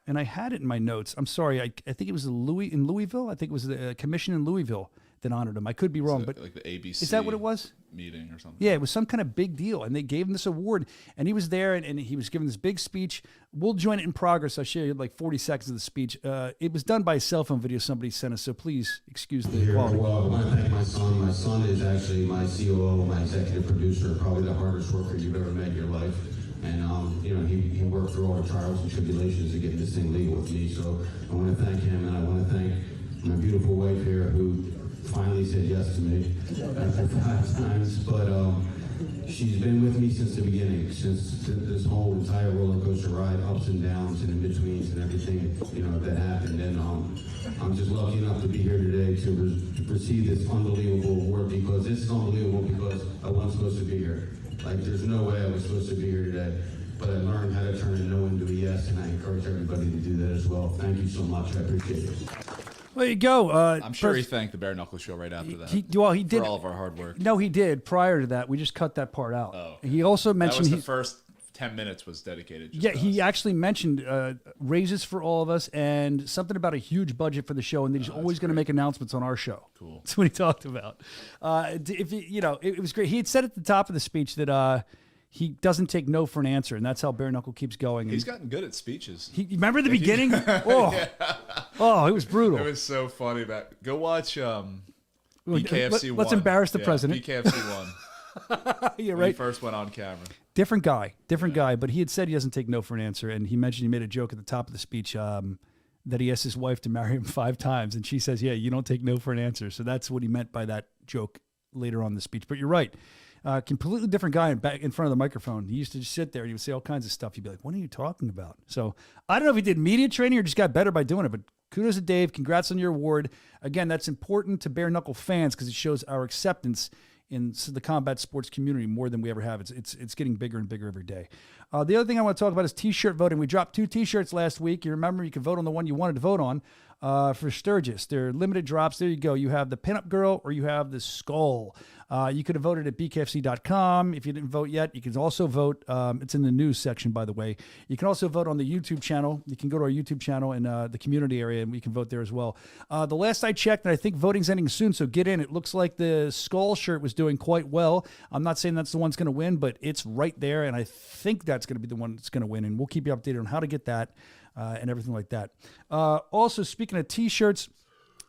and I had it in my notes. I'm sorry. I think it was in Louisville. I think it was the commission in Louisville that honored him. I could be wrong, but like the ABC is that what it was? Meeting or something. Yeah, it was some kind of big deal, and they gave him this award, and he was there, and he was giving this big speech. We'll join it in progress. I'll show you like 40 seconds of the speech. It was done by a cell phone video somebody sent us, so please excuse the quality. Well, I want to thank my son. My son is actually my COO, my executive producer, probably the hardest worker you've ever met in your life. And, you know, he worked through all the trials and tribulations to get this thing legal with me. So I want to thank him, and I want to thank my beautiful wife here who finally said yes to me after 5 times. But she's been with me since the beginning, since this whole entire roller coaster ride, ups and downs and in-betweens and everything, you know, that happened. And I'm just lucky enough to be here today to receive this unbelievable award, because this is unbelievable because I wasn't supposed to be here. Like, there's no way I was supposed to be here today, but I learned how to turn a no into a yes, and I encourage everybody to do that as well. Thank you so much. I appreciate it. There you go. I'm sure he thanked the Bare Knuckle Show right after that. He did. For all of our hard work. No, he did. Prior to that, we just cut that part out. Oh. He also mentioned that was the first 10 minutes was dedicated. Just yeah, to he us. actually mentioned raises for all of us and something about a huge budget for the show, and that he's always going to make announcements on our show. Cool. That's what he talked about. If you know, it was great. He had said at the top of the speech that he doesn't take no for an answer, and that's how Bare Knuckle keeps going. He's gotten good at speeches. Remember the beginning? Oh, oh, it was brutal. It was so funny. Go watch BKFC 1. Let's embarrass the president. BKFC 1. Yeah, When right. he first went on camera. Different guy, but he had said he doesn't take no for an answer, and he mentioned he made a joke at the top of the speech that he asked his wife to marry him 5 times, and she says, yeah, you don't take no for an answer. So that's what he meant by that joke later on in the speech. But you're right. Completely different guy back in front of the microphone. He used to just sit there and he would say all kinds of stuff. You'd be like, what are you talking about? So I don't know if he did media training or just got better by doing it, but kudos to Dave. Congrats on your award. Again, that's important to Bare Knuckle fans because it shows our acceptance in the combat sports community more than we ever have. It's getting bigger and bigger every day. The other thing I want to talk about is t-shirt voting. We dropped 2 t-shirts last week. You remember you could vote on the one you wanted to vote on for Sturgis. They're limited drops. There you go. You have the pinup girl or you have the skull. You could have voted at bkfc.com. If you didn't vote yet, you can also vote. It's in the news section, by the way. You can also vote on the YouTube channel. You can go to our YouTube channel in the community area, and we can vote there as well. The last I checked, and I think voting's ending soon, so get in. It looks like the skull shirt was doing quite well. I'm not saying that's the one that's going to win, but it's right there, and I think that's going to be the one that's going to win, and we'll keep you updated on how to get that and everything like that. Also, speaking of T-shirts,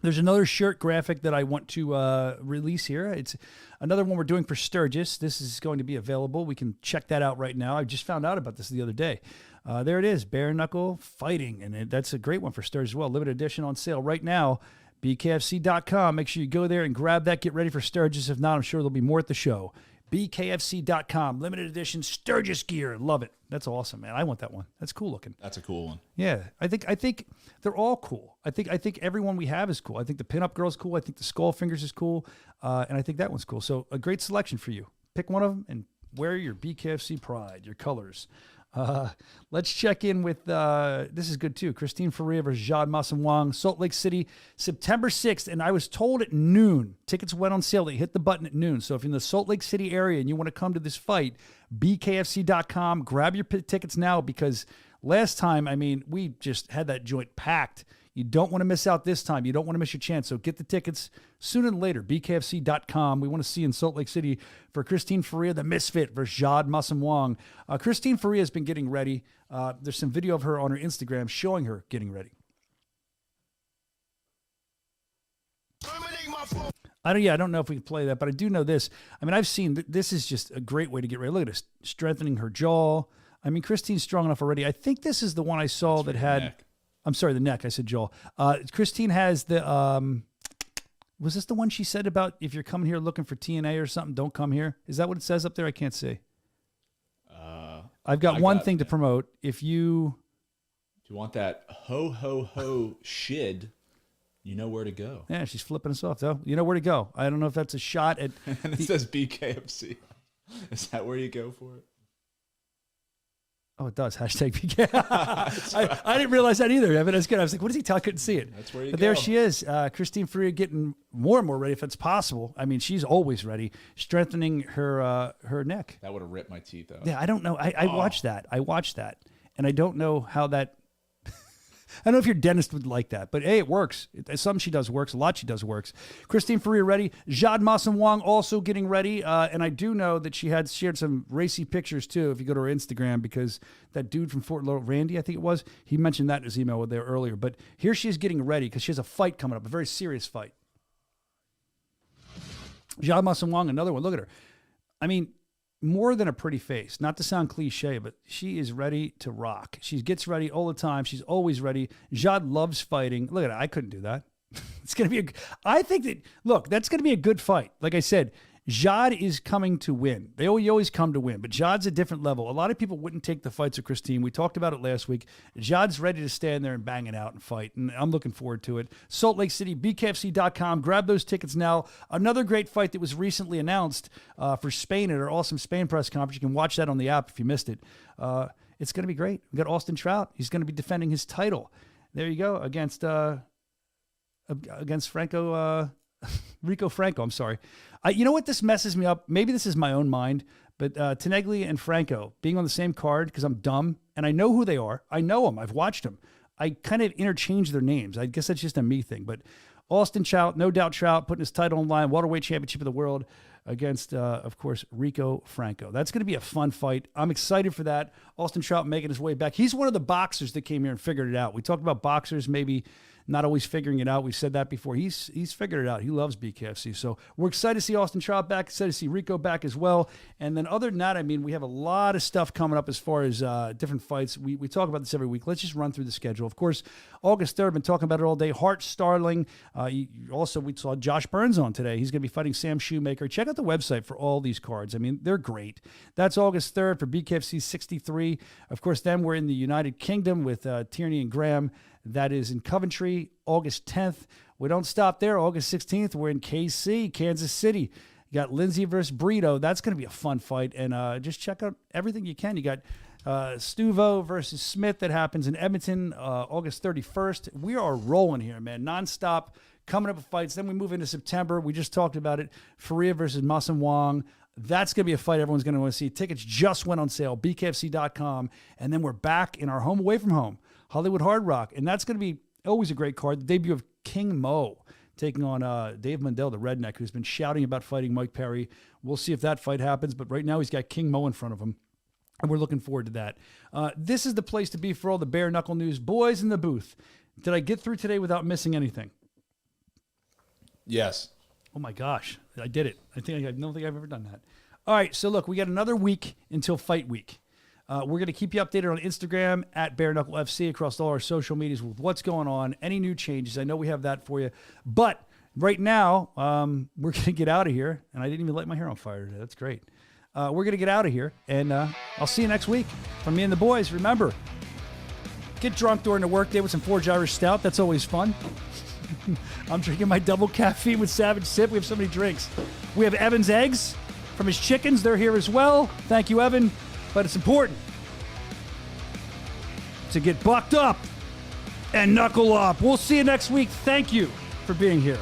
there's another shirt graphic that I want to release here. It's another one we're doing for Sturgis. This is going to be available. We can check that out right now. I just found out about this the other day. There it is, Bare Knuckle Fighting, and that's a great one for Sturgis as well. Limited edition on sale right now, bkfc.com. Make sure you go there and grab that. Get ready for Sturgis. If not, I'm sure there'll be more at the show. bkfc.com, limited edition Sturgis gear. Love it. That's awesome, man. I want that one. That's cool looking. That's a cool one. Yeah, I think they're all cool. I think everyone we have is cool. I think the pinup girl's cool. I think the skull fingers is cool, and I think that one's cool. So a great selection for you. Pick one of them and wear your BKFC pride, your colors. Let's check in with, this is good too, Christine Faria versus Jad Masamwang, Salt Lake City, September 6th. And I was told at noon, tickets went on sale. They hit the button at noon. So if you're in the Salt Lake City area and you want to come to this fight, bkfc.com, grab your tickets now, because last time, I mean, we just had that joint packed. You don't want to miss out this time. You don't want to miss your chance. So get the tickets sooner than later. bkfc.com. We want to see you in Salt Lake City for Christine Faria, the Misfit, versus Jad Masamwang. Christine Faria has been getting ready. There's some video of her on her Instagram showing her getting ready. I don't know if we can play that, but I do know this. I mean, I've seen this is just a great way to get ready. Look at this, strengthening her jaw. I mean, Christine's strong enough already. I think this is the one I saw that had... Neck. I'm sorry, the neck. I said jaw. Christine has the, was this the one she said about if you're coming here looking for TNA or something, don't come here? Is that what it says up there? I can't see. I've got one thing to promote. If you want that ho, ho, ho shid, You know where to go. Yeah, she's flipping us off, though. You know where to go. I don't know if that's a shot at... And it says BKFC. Is that where you go for it? Oh, it does. Hashtag BK. I didn't realize that either, Evan. That's good. I was like, what is he telling? I couldn't see it. That's where you But go. there she is. Christine Faria getting more and more ready if it's possible. I mean, she's always ready. Strengthening her neck. That would have ripped my teeth out. Yeah, I don't know. I watched that. And I don't know how that... I don't know if your dentist would like that, but hey, it works. Some she does works. A lot she does works. Christine Faria ready. Jade Massam Wong also getting ready. And I do know that she had shared some racy pictures too, if you go to her Instagram, because that dude from Fort Lauderdale, Randy, I think it was, he mentioned that in his email there earlier. But here she is getting ready because she has a fight coming up, a very serious fight. Jade Massam Wong, another one. Look at her. I mean, more than a pretty face, not to sound cliche, but she is ready to rock. She gets ready all the time. She's always ready. Jade loves fighting. Look at it. I couldn't do that. It's going to be that's going to be a good fight. Like I said, Jade is coming to win. You always come to win, but Jade's a different level. A lot of people wouldn't take the fights of Christine. We talked about it last week. Jade's ready to stand there and bang it out and fight, and I'm looking forward to it. Salt Lake City, BKFC.com. Grab those tickets now. Another great fight that was recently announced for Spain at our Awesome Spain press conference. You can watch that on the app if you missed it. It's going to be great. We've got Austin Trout. He's going to be defending his title. There you go, against Franco... Rico Franco, I'm sorry. You know what? This messes me up. Maybe this is my own mind, but Teneglia and Franco being on the same card because I'm dumb and I know who they are. I know them. I've watched them. I kind of interchange their names. I guess that's just a me thing. But Austin Trout, no doubt Trout, putting his title on line, welterweight championship of the world against, of course, Rico Franco. That's going to be a fun fight. I'm excited for that. Austin Trout making his way back. He's one of the boxers that came here and figured it out. We talked about boxers maybe not always figuring it out. We've said that before. He's figured it out. He loves BKFC. So we're excited to see Austin Trout back, excited to see Rico back as well. And then other than that, I mean, we have a lot of stuff coming up as far as different fights. We talk about this every week. Let's just run through the schedule. Of course, August 3rd, been talking about it all day. Hart Starling. Also, we saw Josh Burns on today. He's going to be fighting Sam Shoemaker. Check out the website for all these cards. I mean, they're great. That's August 3rd for BKFC 63. Of course, then we're in the United Kingdom with Tierney and Graham. That is in Coventry, August 10th. We don't stop there. August 16th, we're in KC, Kansas City. You got Lindsay versus Brito. That's going to be a fun fight. And just check out everything you can. You got Stuvo versus Smith that happens in Edmonton, August 31st. We are rolling here, man. Nonstop coming up with fights. Then we move into September. We just talked about it. Faria versus Massam Wong. That's going to be a fight everyone's going to want to see. Tickets just went on sale, BKFC.com. And then we're back in our home away from home, Hollywood Hard Rock. And that's going to be always a great card. The debut of King Mo taking on Dave Mundell, the redneck, who's been shouting about fighting Mike Perry. We'll see if that fight happens. But right now he's got King Mo in front of him. And we're looking forward to that. This is the place to be for all the bare knuckle news. Boys in the booth. Did I get through today without missing anything? Yes. Oh my gosh, I did it. I don't think I've ever done that. All right, so look, we got another week until fight week. We're going to keep you updated on Instagram at Bare Knuckle FC across all our social medias with what's going on, any new changes. I know we have that for you. But right now, we're going to get out of here. And I didn't even light my hair on fire today. That's great. We're going to get out of here. And I'll see you next week. From me and the boys, remember, get drunk during the workday with some Forge Irish Stout. That's always fun. I'm drinking my double caffeine with Savage Sip. We have so many drinks. We have Evan's eggs from his chickens. They're here as well. Thank you, Evan. But it's important to get bucked up and knuckle up. We'll see you next week. Thank you for being here.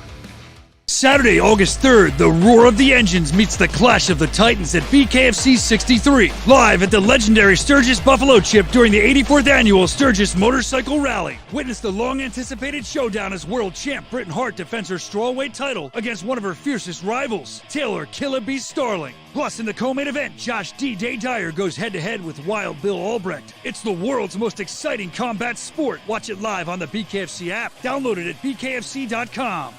Saturday, August 3rd, the roar of the engines meets the clash of the titans at BKFC 63. Live at the legendary Sturgis Buffalo Chip during the 84th annual Sturgis Motorcycle Rally. Witness the long-anticipated showdown as world champ Britain Hart defends her strawweight title against one of her fiercest rivals, Taylor Killer Beast Starling. Plus, in the co-main event, Josh D-Day Dyer goes head-to-head with Wild Bill Albrecht. It's the world's most exciting combat sport. Watch it live on the BKFC app. Download it at BKFC.com.